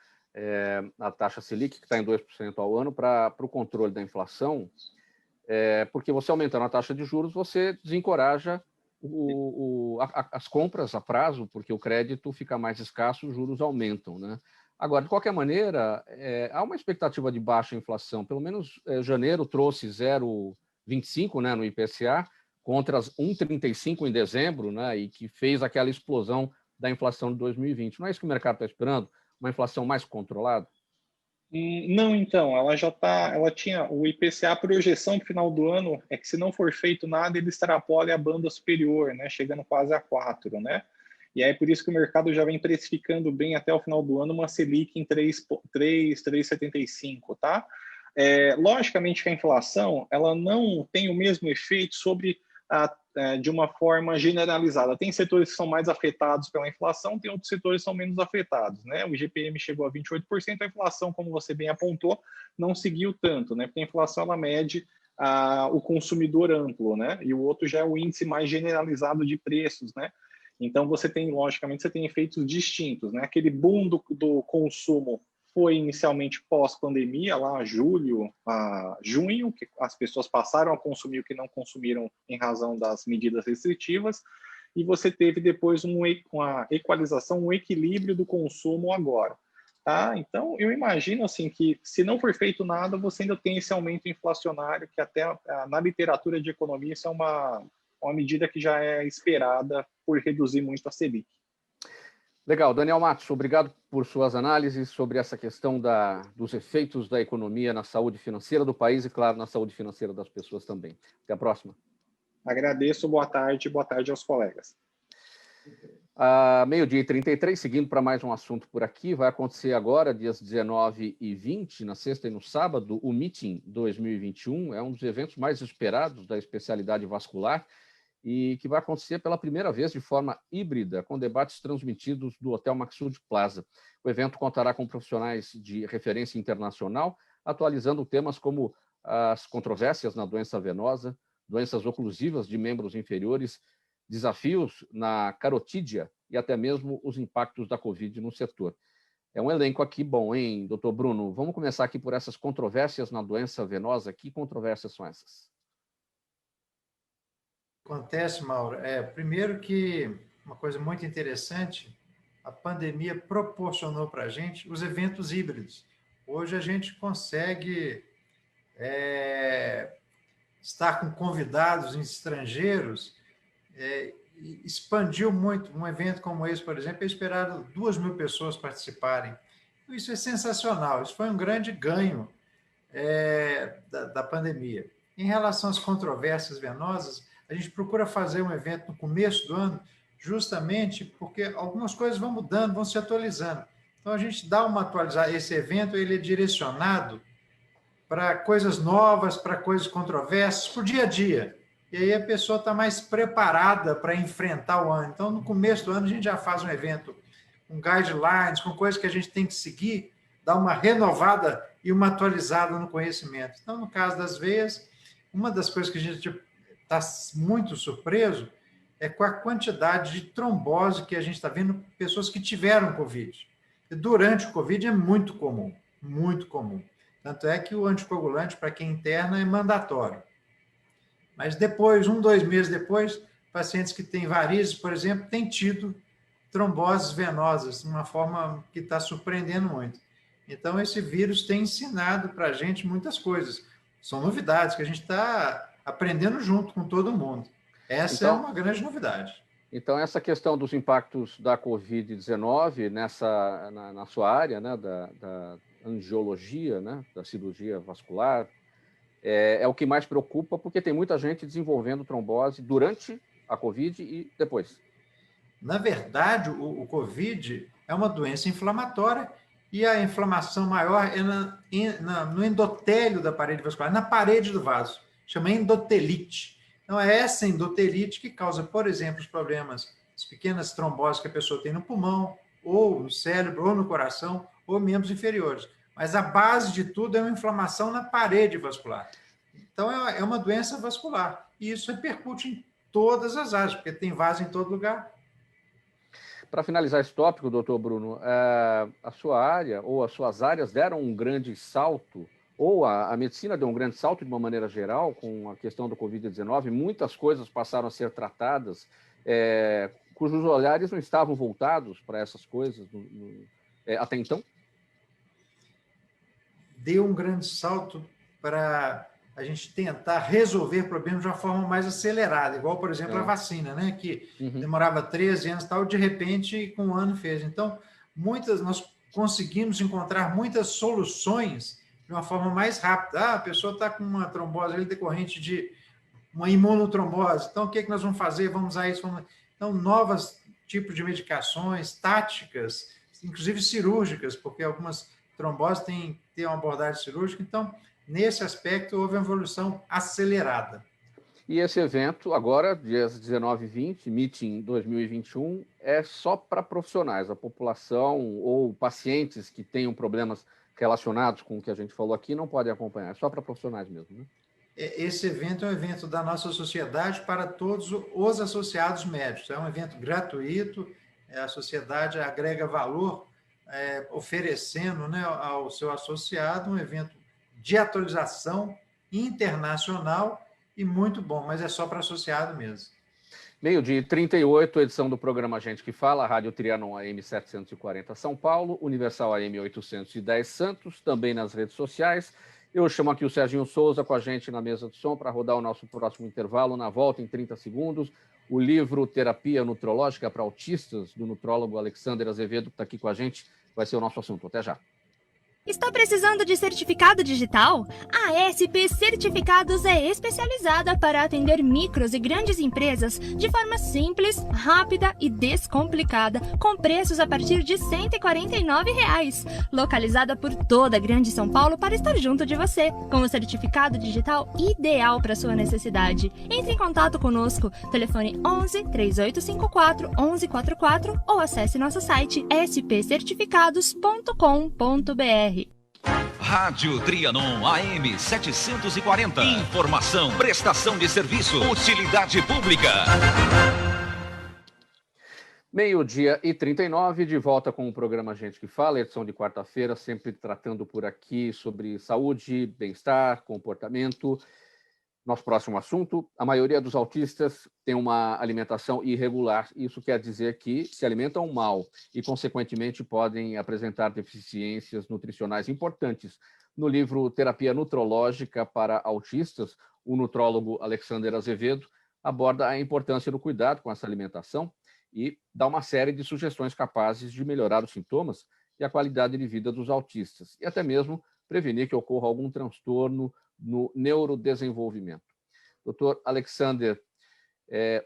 a taxa Selic, que está em 2% ao ano, para o controle da inflação, porque você aumentando a taxa de juros, você desencoraja as compras a prazo, porque o crédito fica mais escasso, os juros aumentam, né? Agora, de qualquer maneira, há uma expectativa de baixa inflação. Pelo menos janeiro trouxe 0,25, né, no IPCA, contra as 1,35 em dezembro, né, e que fez aquela explosão da inflação de 2020. Não é isso que o mercado está esperando? Uma inflação mais controlada? Não, então, ela tinha o IPCA, a projeção para o final do ano é que se não for feito nada, ele extrapole a banda superior, né, chegando quase a 4, né? E aí por isso que o mercado já vem precificando bem até o final do ano uma Selic em 3,75, tá? Logicamente que a inflação, ela não tem o mesmo efeito de uma forma generalizada. Tem setores que são mais afetados pela inflação, tem outros setores que são menos afetados, né? O IGPM chegou a 28%, a inflação, como você bem apontou, não seguiu tanto, né? Porque a inflação, ela mede o consumidor amplo, né? E o outro já é o índice mais generalizado de preços, né? Então, logicamente, você tem efeitos distintos, né? Aquele boom do consumo foi inicialmente pós-pandemia, lá junho, que as pessoas passaram a consumir o que não consumiram em razão das medidas restritivas, e você teve depois uma equalização, um equilíbrio do consumo agora. Tá? Então, eu imagino assim, que se não for feito nada, você ainda tem esse aumento inflacionário, que até na literatura de economia isso é uma medida que já é esperada por reduzir muito a Selic. Legal. Daniel Matos, obrigado por suas análises sobre essa questão dos efeitos da economia na saúde financeira do país e, claro, na saúde financeira das pessoas também. Até a próxima. Agradeço, boa tarde aos colegas. Meio-dia e 33, seguindo para mais um assunto por aqui, vai acontecer agora, dias 19 e 20, na sexta e no sábado, o Meeting 2021, é um dos eventos mais esperados da especialidade vascular, e que vai acontecer pela primeira vez de forma híbrida, com debates transmitidos do Hotel Maxud Plaza. O evento contará com profissionais de referência internacional, atualizando temas como as controvérsias na doença venosa, doenças oclusivas de membros inferiores, desafios na carotídea e até mesmo os impactos da Covid no setor. É um elenco aqui bom, hein, doutor Bruno? Vamos começar aqui por essas controvérsias na doença venosa. Que controvérsias são essas? Acontece, Mauro, primeiro que uma coisa muito interessante, a pandemia proporcionou para a gente os eventos híbridos. Hoje a gente consegue estar com convidados estrangeiros, expandiu muito. Um evento como esse, por exemplo, é esperado 2.000 pessoas participarem. Isso é sensacional, isso foi um grande ganho da pandemia. Em relação às controvérsias venosas, a gente procura fazer um evento no começo do ano, justamente porque algumas coisas vão mudando, vão se atualizando. Então, a gente dá uma atualizada. Esse evento ele é direcionado para coisas novas, para coisas controversas, para o dia a dia. E aí a pessoa está mais preparada para enfrentar o ano. Então, no começo do ano, a gente já faz um evento com guidelines, com coisas que a gente tem que seguir, dar uma renovada e uma atualizada no conhecimento. Então, no caso das veias, uma das coisas que a gente está muito surpreso é com a quantidade de trombose que a gente está vendo pessoas que tiveram Covid. E durante o Covid é muito comum, muito comum. Tanto é que o anticoagulante, para quem interna, é mandatório. Mas depois, 2 meses depois, pacientes que têm varizes, por exemplo, têm tido tromboses venosas, de uma forma que está surpreendendo muito. Então, esse vírus tem ensinado para a gente muitas coisas. São novidades que a gente está aprendendo junto com todo mundo. Essa é uma grande novidade. Então, essa questão dos impactos da Covid-19 na sua área, né, da angiologia, né, da cirurgia vascular, é o que mais preocupa, porque tem muita gente desenvolvendo trombose durante a Covid e depois. Na verdade, o Covid é uma doença inflamatória e a inflamação maior é no endotélio da parede vascular, na parede do vaso. Chama endotelite. Então, é essa endotelite que causa, por exemplo, os problemas, as pequenas tromboses que a pessoa tem no pulmão, ou no cérebro, ou no coração, ou membros inferiores. Mas a base de tudo é uma inflamação na parede vascular. Então, é uma doença vascular. E isso repercute em todas as áreas, porque tem vaso em todo lugar. Para finalizar esse tópico, doutor Bruno, a sua área, ou as suas áreas deram um grande salto, ou a medicina deu um grande salto de uma maneira geral com a questão do Covid-19, muitas coisas passaram a ser tratadas, cujos olhares não estavam voltados para essas coisas até então? Deu um grande salto para a gente tentar resolver problemas de uma forma mais acelerada, igual, por exemplo, a vacina, né? Que demorava 13 anos e tal, de repente, com um ano fez. Então, nós conseguimos encontrar muitas soluções de uma forma mais rápida. A pessoa está com uma trombose ali decorrente de uma imunotrombose. Então, o que nós vamos fazer? Vamos usar isso. Então, novos tipos de medicações, táticas, inclusive cirúrgicas, porque algumas tromboses têm uma abordagem cirúrgica. Então, nesse aspecto, houve uma evolução acelerada. E esse evento, agora, dias 19 e 20, Meeting 2021, é só para profissionais, a população ou pacientes que tenham problemas relacionados com o que a gente falou aqui não podem acompanhar, é só para profissionais mesmo, né? Esse evento é um evento da nossa sociedade para todos os associados médicos. É um evento gratuito, a sociedade agrega valor, oferecendo, né, ao seu associado um evento de atualização internacional e muito bom, mas é só para associado mesmo. 12h38, edição do programa Gente que Fala, Rádio Trianon AM 740 São Paulo, Universal AM 810 Santos, também nas redes sociais. Eu chamo aqui o Serginho Souza com a gente na mesa de som para rodar o nosso próximo intervalo. Na volta, em 30 segundos, o livro Terapia Nutrológica para Autistas, do nutrólogo Alexander Azevedo, que está aqui com a gente, vai ser o nosso assunto. Até já. Está precisando de certificado digital? A SP Certificados é especializada para atender micros e grandes empresas de forma simples, rápida e descomplicada, com preços a partir de R$ 149. Localizada por toda a Grande São Paulo para estar junto de você, com o certificado digital ideal para sua necessidade. Entre em contato conosco, telefone 11 3854 1144 ou acesse nosso site spcertificados.com.br. Rádio Trianon AM 740. Informação, prestação de serviço, utilidade pública. 12h39, de volta com o programa Gente que Fala, edição de quarta-feira, sempre tratando por aqui sobre saúde, bem-estar, comportamento. Nosso próximo assunto: a maioria dos autistas tem uma alimentação irregular. Isso quer dizer que se alimentam mal e, consequentemente, podem apresentar deficiências nutricionais importantes. No livro Terapia Nutrológica para Autistas, o nutrólogo Alexander Azevedo aborda a importância do cuidado com essa alimentação e dá uma série de sugestões capazes de melhorar os sintomas e a qualidade de vida dos autistas, e até mesmo prevenir que ocorra algum transtorno no neurodesenvolvimento. Doutor Alexander,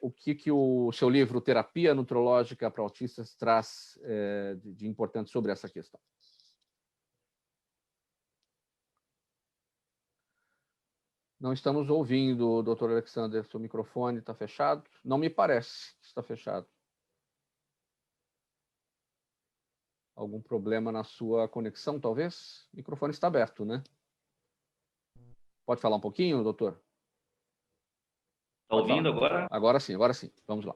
o que o seu livro Terapia Nutrológica para Autistas traz de importante sobre essa questão? Não estamos ouvindo, doutor Alexander, seu microfone está fechado? Não me parece que está fechado. Algum problema na sua conexão, talvez? O microfone está aberto, né? Pode falar um pouquinho, doutor? Está ouvindo agora? Agora sim, agora sim. Vamos lá.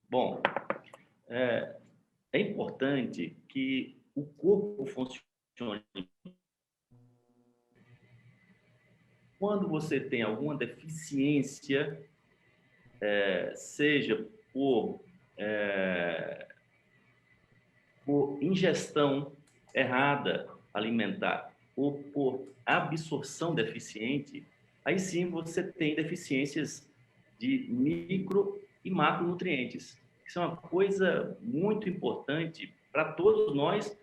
Bom, é importante que o corpo funcione. Quando você tem alguma deficiência, seja por ingestão errada alimentar ou por absorção deficiente, aí sim você tem deficiências de micro e macronutrientes. Isso é uma coisa muito importante para todos nós,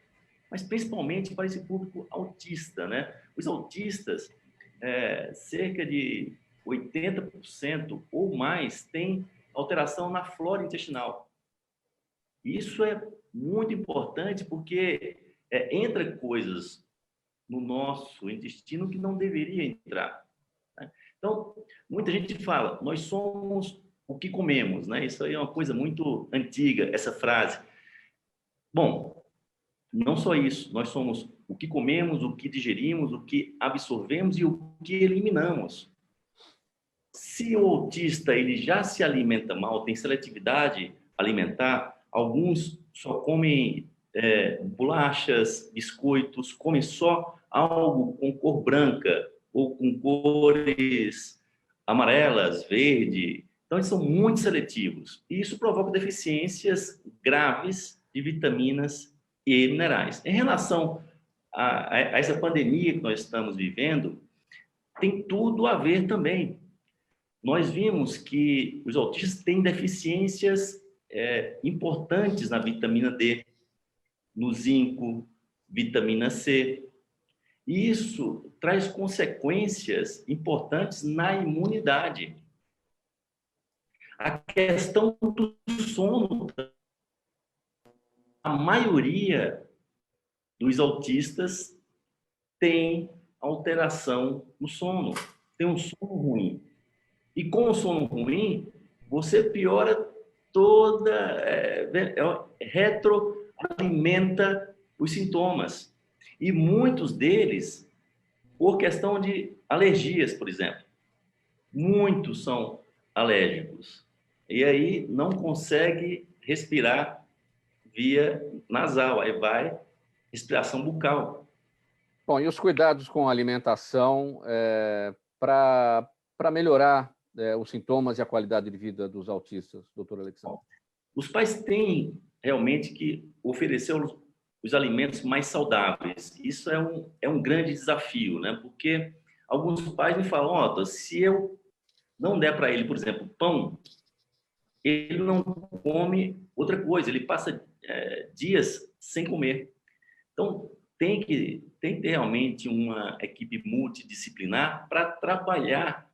mas principalmente para esse público autista, né? Os autistas, cerca de 80% ou mais têm alteração na flora intestinal. Isso é muito importante porque entra coisas no nosso intestino que não deveria entrar, né? Então, muita gente fala, nós somos o que comemos, né? Isso aí é uma coisa muito antiga, essa frase. Bom, não só isso, nós somos o que comemos, o que digerimos, o que absorvemos e o que eliminamos. Se o autista ele já se alimenta mal, tem seletividade alimentar, alguns só comem bolachas, biscoitos, comem só algo com cor branca ou com cores amarelas, verde. Então, eles são muito seletivos. E isso provoca deficiências graves de vitaminas e minerais. Em relação a essa pandemia que nós estamos vivendo tem tudo a ver também. Nós vimos que os autistas têm deficiências importantes na vitamina D, no zinco, vitamina C. E isso traz consequências importantes na imunidade. A questão do sono, a maioria dos autistas tem alteração no sono, tem um sono ruim. E com o sono ruim, você piora retroalimenta os sintomas. E muitos deles, por questão de alergias, por exemplo. Muitos são alérgicos. E aí não consegue respirar via nasal, aí vai respiração bucal. Bom, e os cuidados com a alimentação para melhorar os sintomas e a qualidade de vida dos autistas, doutor Alexandre? Os pais têm realmente que oferecer os alimentos mais saudáveis. Isso é um grande desafio, né? Porque alguns pais me falam, se eu não der para ele, por exemplo, pão, ele não come outra coisa, ele passa dias sem comer. Então, tem que ter realmente uma equipe multidisciplinar para trabalhar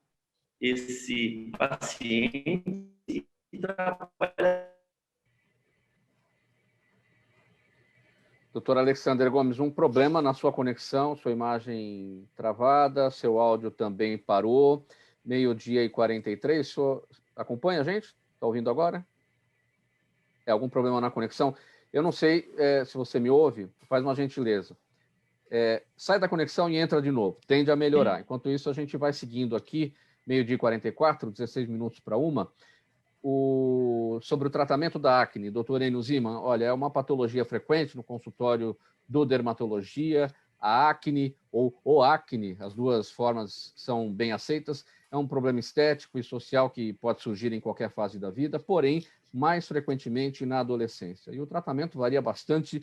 esse paciente e trabalhar. Doutor Alexandre Gomes, um problema na sua conexão, sua imagem travada, seu áudio também parou, 12h43, o senhor acompanha a gente? Está ouvindo agora? Algum problema na conexão? Eu não sei se você me ouve, faz uma gentileza. Sai da conexão e entra de novo, tende a melhorar. Enquanto isso, a gente vai seguindo aqui, 12h44, 16 minutos para 1, sobre o tratamento da acne. Doutor Enio Ziman, olha, é uma patologia frequente no consultório do dermatologia, a acne ou o acne, as duas formas são bem aceitas, é um problema estético e social que pode surgir em qualquer fase da vida, porém, mais frequentemente na adolescência. E o tratamento varia bastante.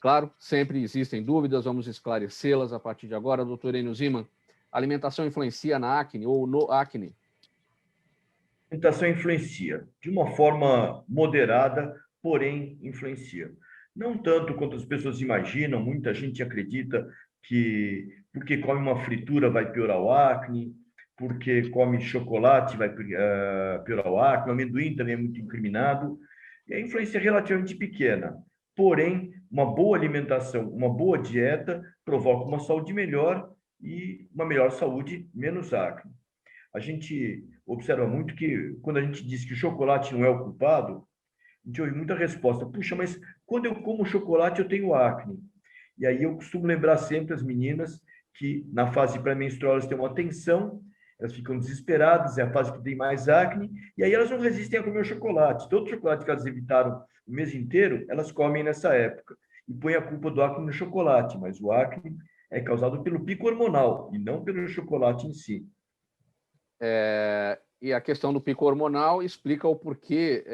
Claro, sempre existem dúvidas, vamos esclarecê-las a partir de agora. Doutor Enio Ziman, a alimentação influencia na acne ou no acne? A alimentação influencia, de uma forma moderada, porém influencia. Não tanto quanto as pessoas imaginam, muita gente acredita que porque come uma fritura vai piorar o acne, porque come chocolate vai piorar o acne, o amendoim também é muito incriminado, e a influência é relativamente pequena. Porém, uma boa alimentação, uma boa dieta provoca uma saúde melhor e uma melhor saúde, menos acne. A gente observa muito que quando a gente diz que o chocolate não é o culpado, a gente ouve muita resposta, puxa, mas quando eu como chocolate eu tenho acne. E aí eu costumo lembrar sempre as meninas que na fase pré-menstrual elas têm uma tensão, elas ficam desesperadas, é a fase que tem mais acne, e aí elas não resistem a comer o chocolate. Todo o chocolate que elas evitaram o mês inteiro, elas comem nessa época. E põem a culpa do acne no chocolate, mas o acne é causado pelo pico hormonal e não pelo chocolate em si. E a questão do pico hormonal explica o porquê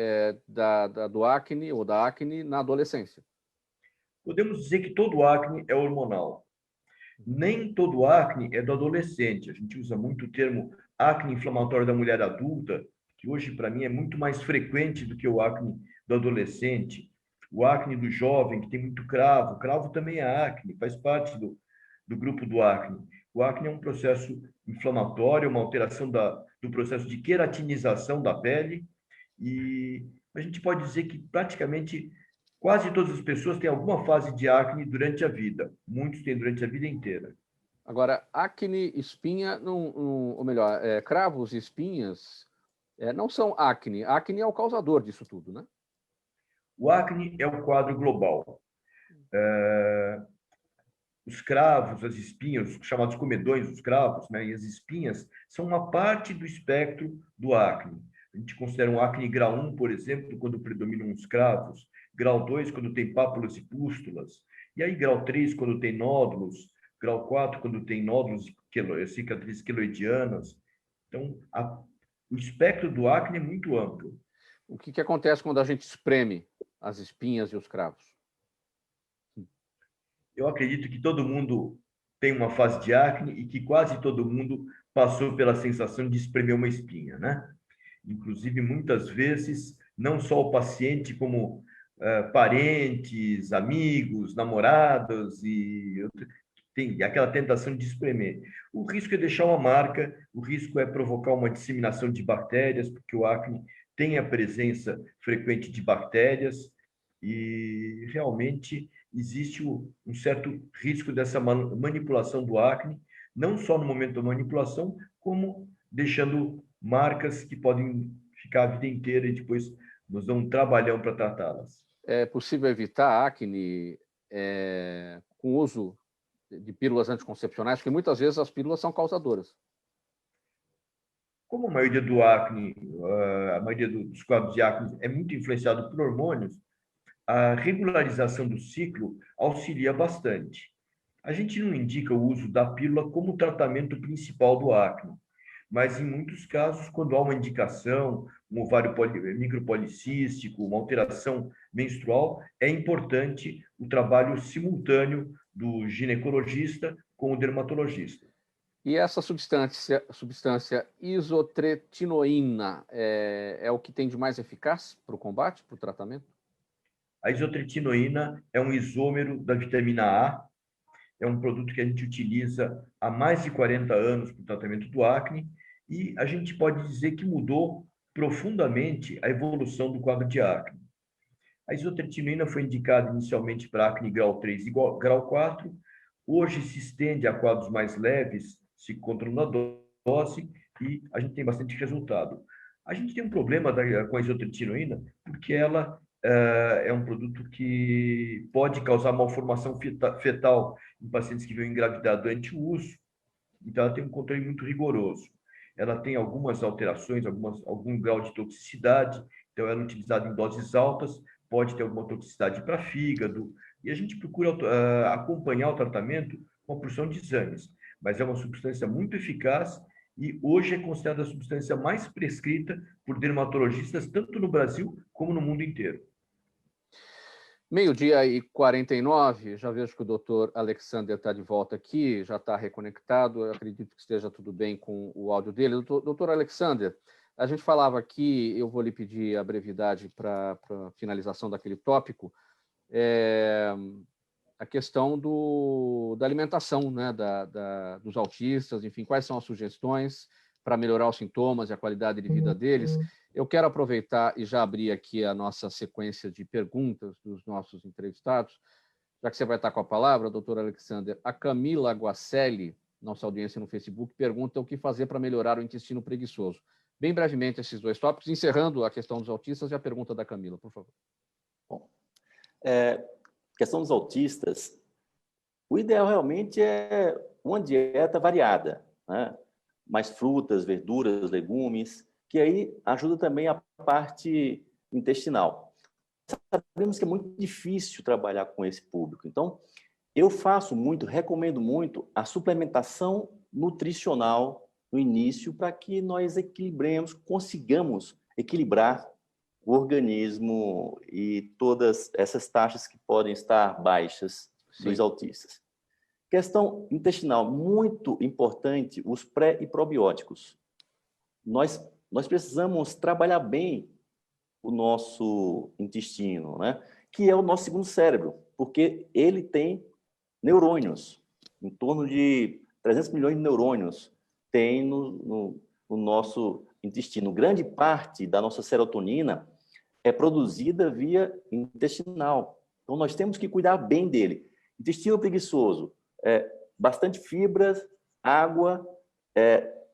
do acne ou da acne na adolescência. Podemos dizer que todo acne é hormonal. Nem todo acne é do adolescente. A gente usa muito o termo acne inflamatório da mulher adulta, que hoje, para mim, é muito mais frequente do que o acne do adolescente. O acne do jovem, que tem muito cravo. Cravo também é acne, faz parte do grupo do acne. O acne é um processo inflamatório, uma alteração do processo de queratinização da pele, e a gente pode dizer que praticamente quase todas as pessoas têm alguma fase de acne durante a vida. Muitos têm durante a vida inteira. Agora, acne, espinha, ou melhor, cravos e espinhas não são acne. Acne é o causador disso tudo, né? O acne é um quadro global. Os cravos, as espinhas, os chamados comedões, os cravos, né, e as espinhas, são uma parte do espectro do acne. A gente considera um acne grau 1, por exemplo, quando predominam os cravos, grau 2, quando tem pápulas e pústulas, e aí grau 3, quando tem nódulos, grau 4, quando tem nódulos, cicatrizes queloidianas. Então, o espectro do acne é muito amplo. O que acontece quando a gente espreme as espinhas e os cravos? eu acredito que todo mundo tem uma fase de acne e que quase todo mundo passou pela sensação de espremer uma espinha, né? Inclusive, muitas vezes, não só o paciente, como parentes, amigos, namorados, e tem aquela tentação de espremer. O risco é deixar uma marca, o risco é provocar uma disseminação de bactérias, porque o acne tem a presença frequente de bactérias, e realmente existe um certo risco dessa manipulação do acne, não só no momento da manipulação, como deixando marcas que podem ficar a vida inteira e depois nos dão um trabalhão para tratá-las. É possível evitar acne com o uso de pílulas anticoncepcionais, porque muitas vezes as pílulas são causadoras. Como a maioria do acne, a maioria dos quadros de acne é muito influenciado por hormônios, a regularização do ciclo auxilia bastante. A gente não indica o uso da pílula como tratamento principal do acne, mas em muitos casos, quando há uma indicação, um ovário micropolicístico, uma alteração menstrual, é importante o trabalho simultâneo do ginecologista com o dermatologista. E essa substância isotretinoína é o que tem de mais eficaz para o combate, para o tratamento? A isotretinoína é um isômero da vitamina A, é um produto que a gente utiliza há mais de 40 anos para o tratamento do acne, e a gente pode dizer que mudou profundamente a evolução do quadro de acne. A isotretinoína foi indicada inicialmente para acne grau 3 e grau 4, hoje se estende a quadros mais leves, se controla a dose e a gente tem bastante resultado. A gente tem um problema com a isotretinoína porque ela é um produto que pode causar malformação fetal em pacientes que vão engravidar durante o uso, então ela tem um controle muito rigoroso. Ela tem algumas alterações, algum grau de toxicidade, então ela é utilizada em doses altas, pode ter alguma toxicidade para fígado, e a gente procura acompanhar o tratamento com a porção de exames, mas é uma substância muito eficaz e hoje é considerada a substância mais prescrita por dermatologistas, tanto no Brasil como no mundo inteiro. 12h49, já vejo que o doutor Alexander está de volta aqui, já está reconectado, eu acredito que esteja tudo bem com o áudio dele. Doutor Alexander, a gente falava aqui, eu vou lhe pedir a brevidade para a finalização daquele tópico, a questão da alimentação, né, dos autistas, enfim, quais são as sugestões para melhorar os sintomas e a qualidade de vida deles. Eu quero aproveitar e já abrir aqui a nossa sequência de perguntas dos nossos entrevistados, já que você vai estar com a palavra, doutor Alexander. A Camila Guacelli, nossa audiência no Facebook, pergunta o que fazer para melhorar o intestino preguiçoso. Bem brevemente, esses dois tópicos, encerrando a questão dos autistas e a pergunta da Camila, por favor. Bom, questão dos autistas, o ideal realmente é uma dieta variada, né? Mais frutas, verduras, legumes, que aí ajuda também a parte intestinal. Sabemos que é muito difícil trabalhar com esse público, então eu recomendo muito a suplementação nutricional no início para que nós consigamos equilibrar o organismo e todas essas taxas que podem estar baixas dos autistas. Questão intestinal, muito importante, os pré e probióticos. Nós precisamos trabalhar bem o nosso intestino, né? Que é o nosso segundo cérebro, porque ele tem neurônios, em torno de 300 milhões de neurônios tem no nosso intestino. Grande parte da nossa serotonina é produzida via intestinal. Então, nós temos que cuidar bem dele. Intestino preguiçoso, bastante fibras, água,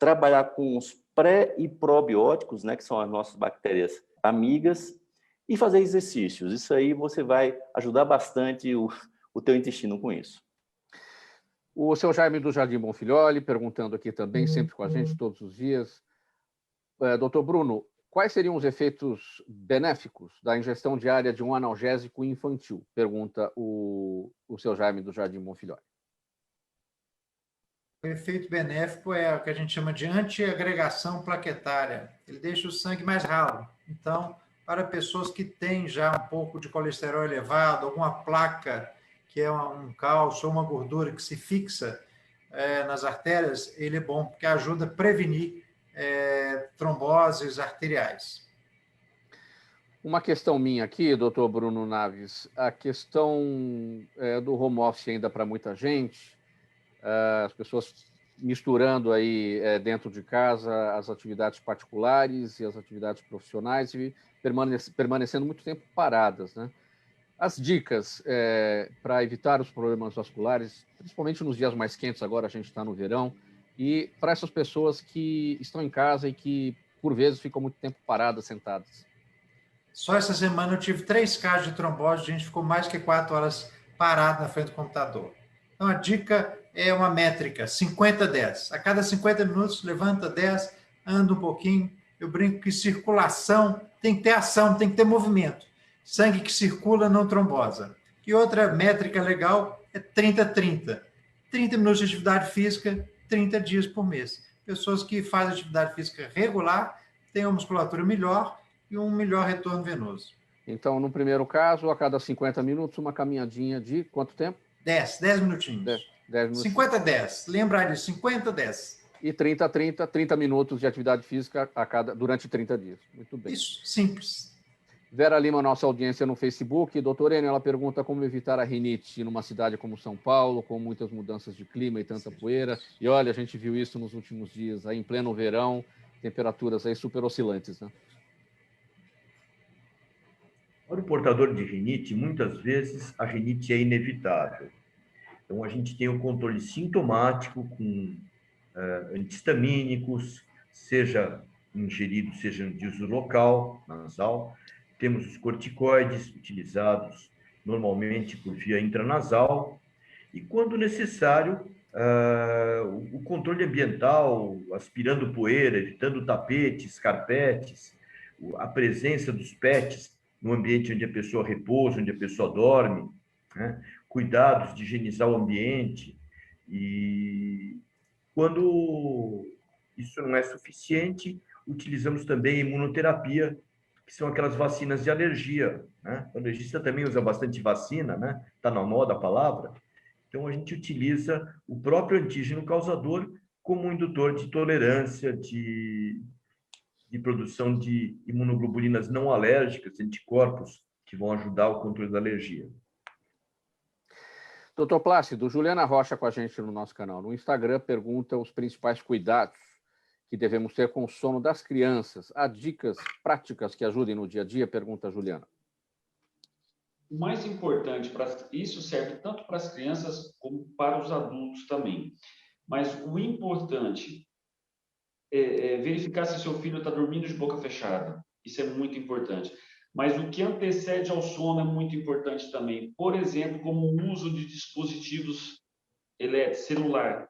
trabalhar com os pré e probióticos, né, que são as nossas bactérias amigas, e fazer exercícios. Isso aí você vai ajudar bastante o teu intestino com isso. O seu Jaime do Jardim Bonfilholi, perguntando aqui também, sempre com a gente, todos os dias. Doutor Bruno, quais seriam os efeitos benéficos da ingestão diária de um analgésico infantil? Pergunta o seu Jaime do Jardim Bonfilholi. O efeito benéfico é o que a gente chama de antiagregação plaquetária. Ele deixa o sangue mais ralo. Então, para pessoas que têm já um pouco de colesterol elevado, alguma placa que é um cálcio ou uma gordura que se fixa nas artérias, ele é bom porque ajuda a prevenir tromboses arteriais. Uma questão minha aqui, doutor Bruno Naves, a questão do home office ainda para muita gente, as pessoas misturando aí dentro de casa as atividades particulares e as atividades profissionais e permanecendo muito tempo paradas, né? As dicas para evitar os problemas vasculares, principalmente nos dias mais quentes, agora a gente está no verão, e para essas pessoas que estão em casa e que, por vezes, ficam muito tempo paradas, sentadas. Só essa semana eu tive 3 casos de trombose, a gente ficou mais que 4 horas parado na frente do computador. Então, a dica é uma métrica, 50-10. A cada 50 minutos, levanta 10, anda um pouquinho. Eu brinco que circulação tem que ter ação, tem que ter movimento. Sangue que circula não trombosa. E outra métrica legal é 30-30. 30 minutos de atividade física, 30 dias por mês. Pessoas que fazem atividade física regular têm uma musculatura melhor e um melhor retorno venoso. Então, no primeiro caso, a cada 50 minutos, uma caminhadinha de quanto tempo? 10 minutinhos. 10 minutos. 50-10. Lembrar disso, 50-10. E 30 minutos de atividade física durante 30 dias. Muito bem. Isso, simples. Vera Lima, nossa audiência no Facebook. Doutor Enio, ela pergunta como evitar a rinite numa cidade como São Paulo, com muitas mudanças de clima e tanta poeira. E olha, a gente viu isso nos últimos dias, aí em pleno verão, temperaturas aí super oscilantes, né? Para o portador de rinite, muitas vezes a rinite é inevitável. Então, a gente tem o controle sintomático com antihistamínicos, seja ingerido, seja de uso local, nasal. Temos os corticoides, utilizados normalmente por via intranasal. E, quando necessário, o controle ambiental, aspirando poeira, evitando tapetes, carpetes, a presença dos PETs no ambiente onde a pessoa repousa, onde a pessoa dorme, né? Cuidados de higienizar o ambiente. E quando isso não é suficiente, utilizamos também a imunoterapia, que são aquelas vacinas de alergia, né? O alergista também usa bastante vacina, né? Está na moda a palavra. Então, a gente utiliza o próprio antígeno causador como um indutor de tolerância, de produção de imunoglobulinas não alérgicas, anticorpos, que vão ajudar o controle da alergia. Doutor Plácido, Juliana Rocha com a gente no nosso canal. No Instagram, pergunta os principais cuidados que devemos ter com o sono das crianças. Há dicas práticas que ajudem no dia a dia? Pergunta a Juliana. O mais importante, isso serve tanto para as crianças como para os adultos também. Mas o importante é verificar se seu filho está dormindo de boca fechada. Isso é muito importante. Mas o que antecede ao sono é muito importante também. Por exemplo, como o uso de dispositivos elétricos, celular.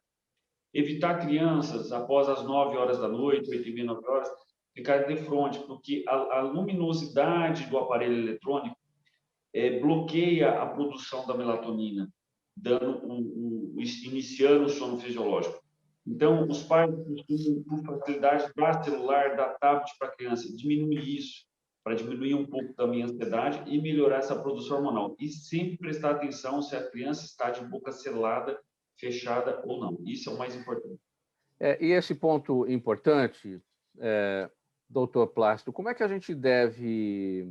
Evitar crianças, após as 9 horas da noite, 8h30, 9 horas, ficarem de frente, porque a luminosidade do aparelho eletrônico bloqueia a produção da melatonina, iniciando o sono fisiológico. Então, os pais costumam, por facilidade, dar celular, dar tablet para a criança, diminuir isso, para diminuir um pouco também a ansiedade e melhorar essa produção hormonal. E sempre prestar atenção se a criança está de boca selada, fechada ou não. Isso é o mais importante. E esse ponto importante, doutor Plácido, como é que a gente deve,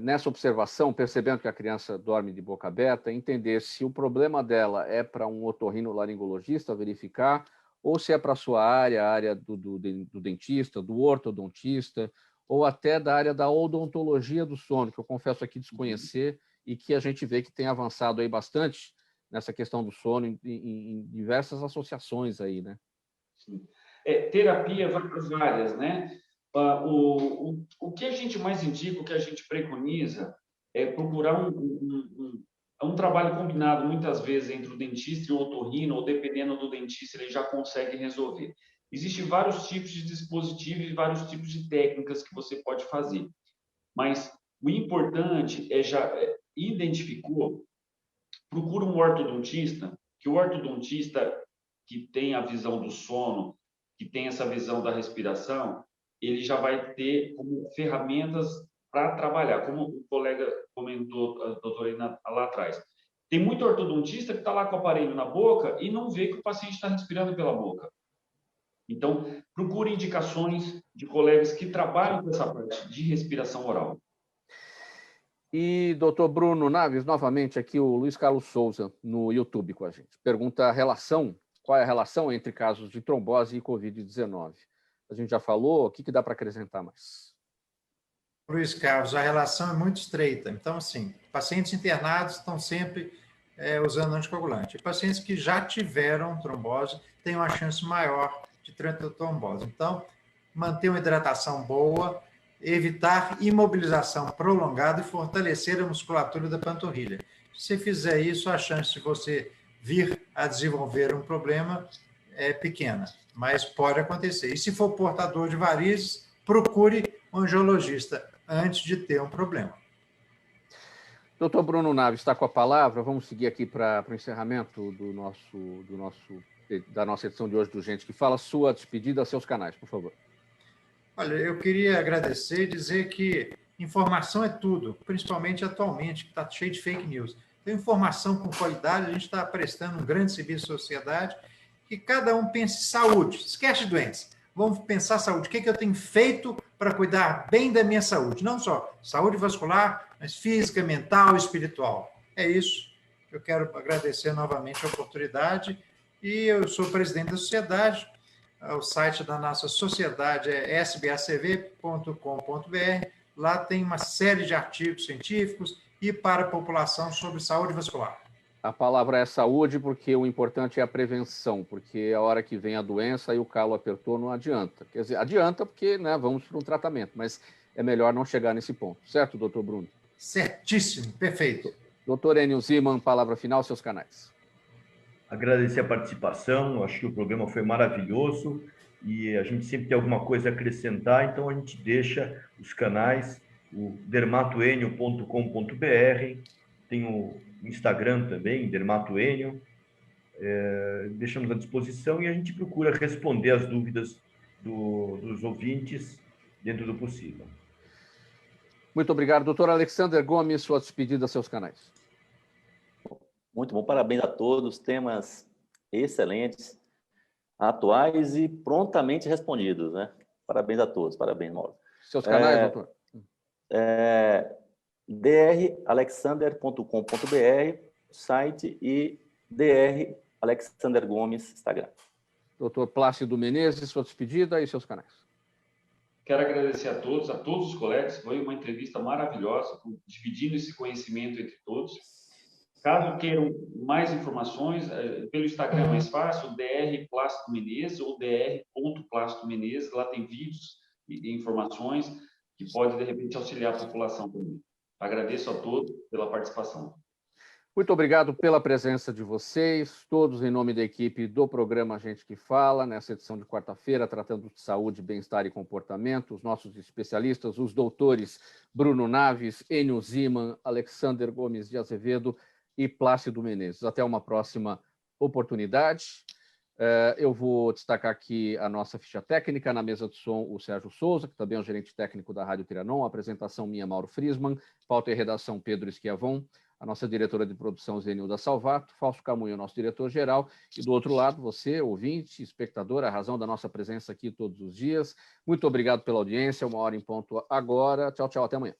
nessa observação, percebendo que a criança dorme de boca aberta, entender se o problema dela é para um otorrinolaringologista verificar, ou se é para a sua área, a área do dentista, do ortodontista, ou até da área da odontologia do sono, que eu confesso aqui desconhecer, e que a gente vê que tem avançado aí bastante nessa questão do sono em diversas associações aí, né? Sim. Terapia várias, né? O que a gente mais indica, o que a gente preconiza é procurar um trabalho combinado, muitas vezes, entre o dentista e o otorrino, ou dependendo do dentista, ele já consegue resolver. Existem vários tipos de dispositivos e vários tipos de técnicas que você pode fazer. Mas o importante identificou, procura um ortodontista, que o ortodontista que tem a visão do sono, que tem essa visão da respiração, ele já vai ter como ferramentas para trabalhar, como o colega comentou, a doutora lá atrás. Tem muito ortodontista que está lá com o aparelho na boca e não vê que o paciente está respirando pela boca. Então, procure indicações de colegas que trabalham com essa parte de respiração oral. E, doutor Bruno Naves, novamente aqui o Luiz Carlos Souza no YouTube com a gente. Pergunta qual é a relação entre casos de trombose e Covid-19? A gente já falou, o que dá para acrescentar mais? Luiz Carlos, a relação é muito estreita. Então, assim, pacientes internados estão sempre usando anticoagulante. E pacientes que já tiveram trombose têm uma chance maior de trombose. Então, manter uma hidratação boa, evitar imobilização prolongada e fortalecer a musculatura da panturrilha. Se você fizer isso, a chance de você vir a desenvolver um problema é pequena, mas pode acontecer. E se for portador de varizes, procure um angiologista antes de ter um problema. Doutor Bruno Naves está com a palavra. Vamos seguir aqui para o encerramento da nossa edição de hoje do Gente que Fala. Sua despedida, seus canais, por favor. Olha, eu queria agradecer e dizer que informação é tudo, principalmente atualmente, que está cheio de fake news. Então, informação com qualidade, a gente está prestando um grande serviço à sociedade, que cada um pense saúde, esquece de doença. Vamos pensar saúde. O que eu tenho feito para cuidar bem da minha saúde? Não só saúde vascular, mas física, mental e espiritual. É isso. Eu quero agradecer novamente a oportunidade e eu sou presidente da sociedade. O site da nossa sociedade é sbacv.com.br. Lá tem uma série de artigos científicos e para a população sobre saúde vascular. A palavra é saúde, porque o importante é a prevenção, porque a hora que vem a doença e o calo apertou, não adianta. Quer dizer, adianta porque vamos para um tratamento, mas é melhor não chegar nesse ponto. Certo, doutor Bruno? Certíssimo, perfeito. Doutor Enio Ziman, palavra final, seus canais. Agradecer a participação, acho que o programa foi maravilhoso e a gente sempre tem alguma coisa a acrescentar, então a gente deixa os canais, o dermatoenio.com.br, tem o Instagram também, Dermatoenio, deixamos à disposição e a gente procura responder as dúvidas dos ouvintes dentro do possível. Muito obrigado. Doutor Alexander Gomes, sua despedida, seus canais. Muito bom, parabéns a todos, temas excelentes, atuais e prontamente respondidos, né? Parabéns a todos, parabéns, Mauro. Seus canais, doutor? dralexander.com.br, site, e Dr. Alexander Gomes, Instagram. Doutor Plácido Menezes, sua despedida e seus canais. Quero agradecer a todos os colegas. Foi uma entrevista maravilhosa, dividindo esse conhecimento entre todos. Caso queiram mais informações, pelo Instagram é mais fácil, Dr. Plácido Menezes ou dr.plácido Menezes. Lá tem vídeos e informações que podem, de repente, auxiliar a população também. Agradeço a todos pela participação. Muito obrigado pela presença de vocês, todos em nome da equipe do programa Gente que Fala, nessa edição de quarta-feira, tratando de saúde, bem-estar e comportamento, os nossos especialistas, os doutores Bruno Naves, Enio Ziman, Alexander Gomes de Azevedo e Plácido Menezes. Até uma próxima oportunidade. Eu vou destacar aqui a nossa ficha técnica, na mesa de som o Sérgio Souza, que também é o gerente técnico da Rádio Trianon, a apresentação minha, Mauro Friesman, pauta e redação Pedro Schiavon, a nossa diretora de produção Zenilda Salvato, Fausto Camunho, nosso diretor-geral, e do outro lado você, ouvinte, espectador, a razão da nossa presença aqui todos os dias. Muito obrigado pela audiência, 1h em ponto agora. Tchau, tchau, até amanhã.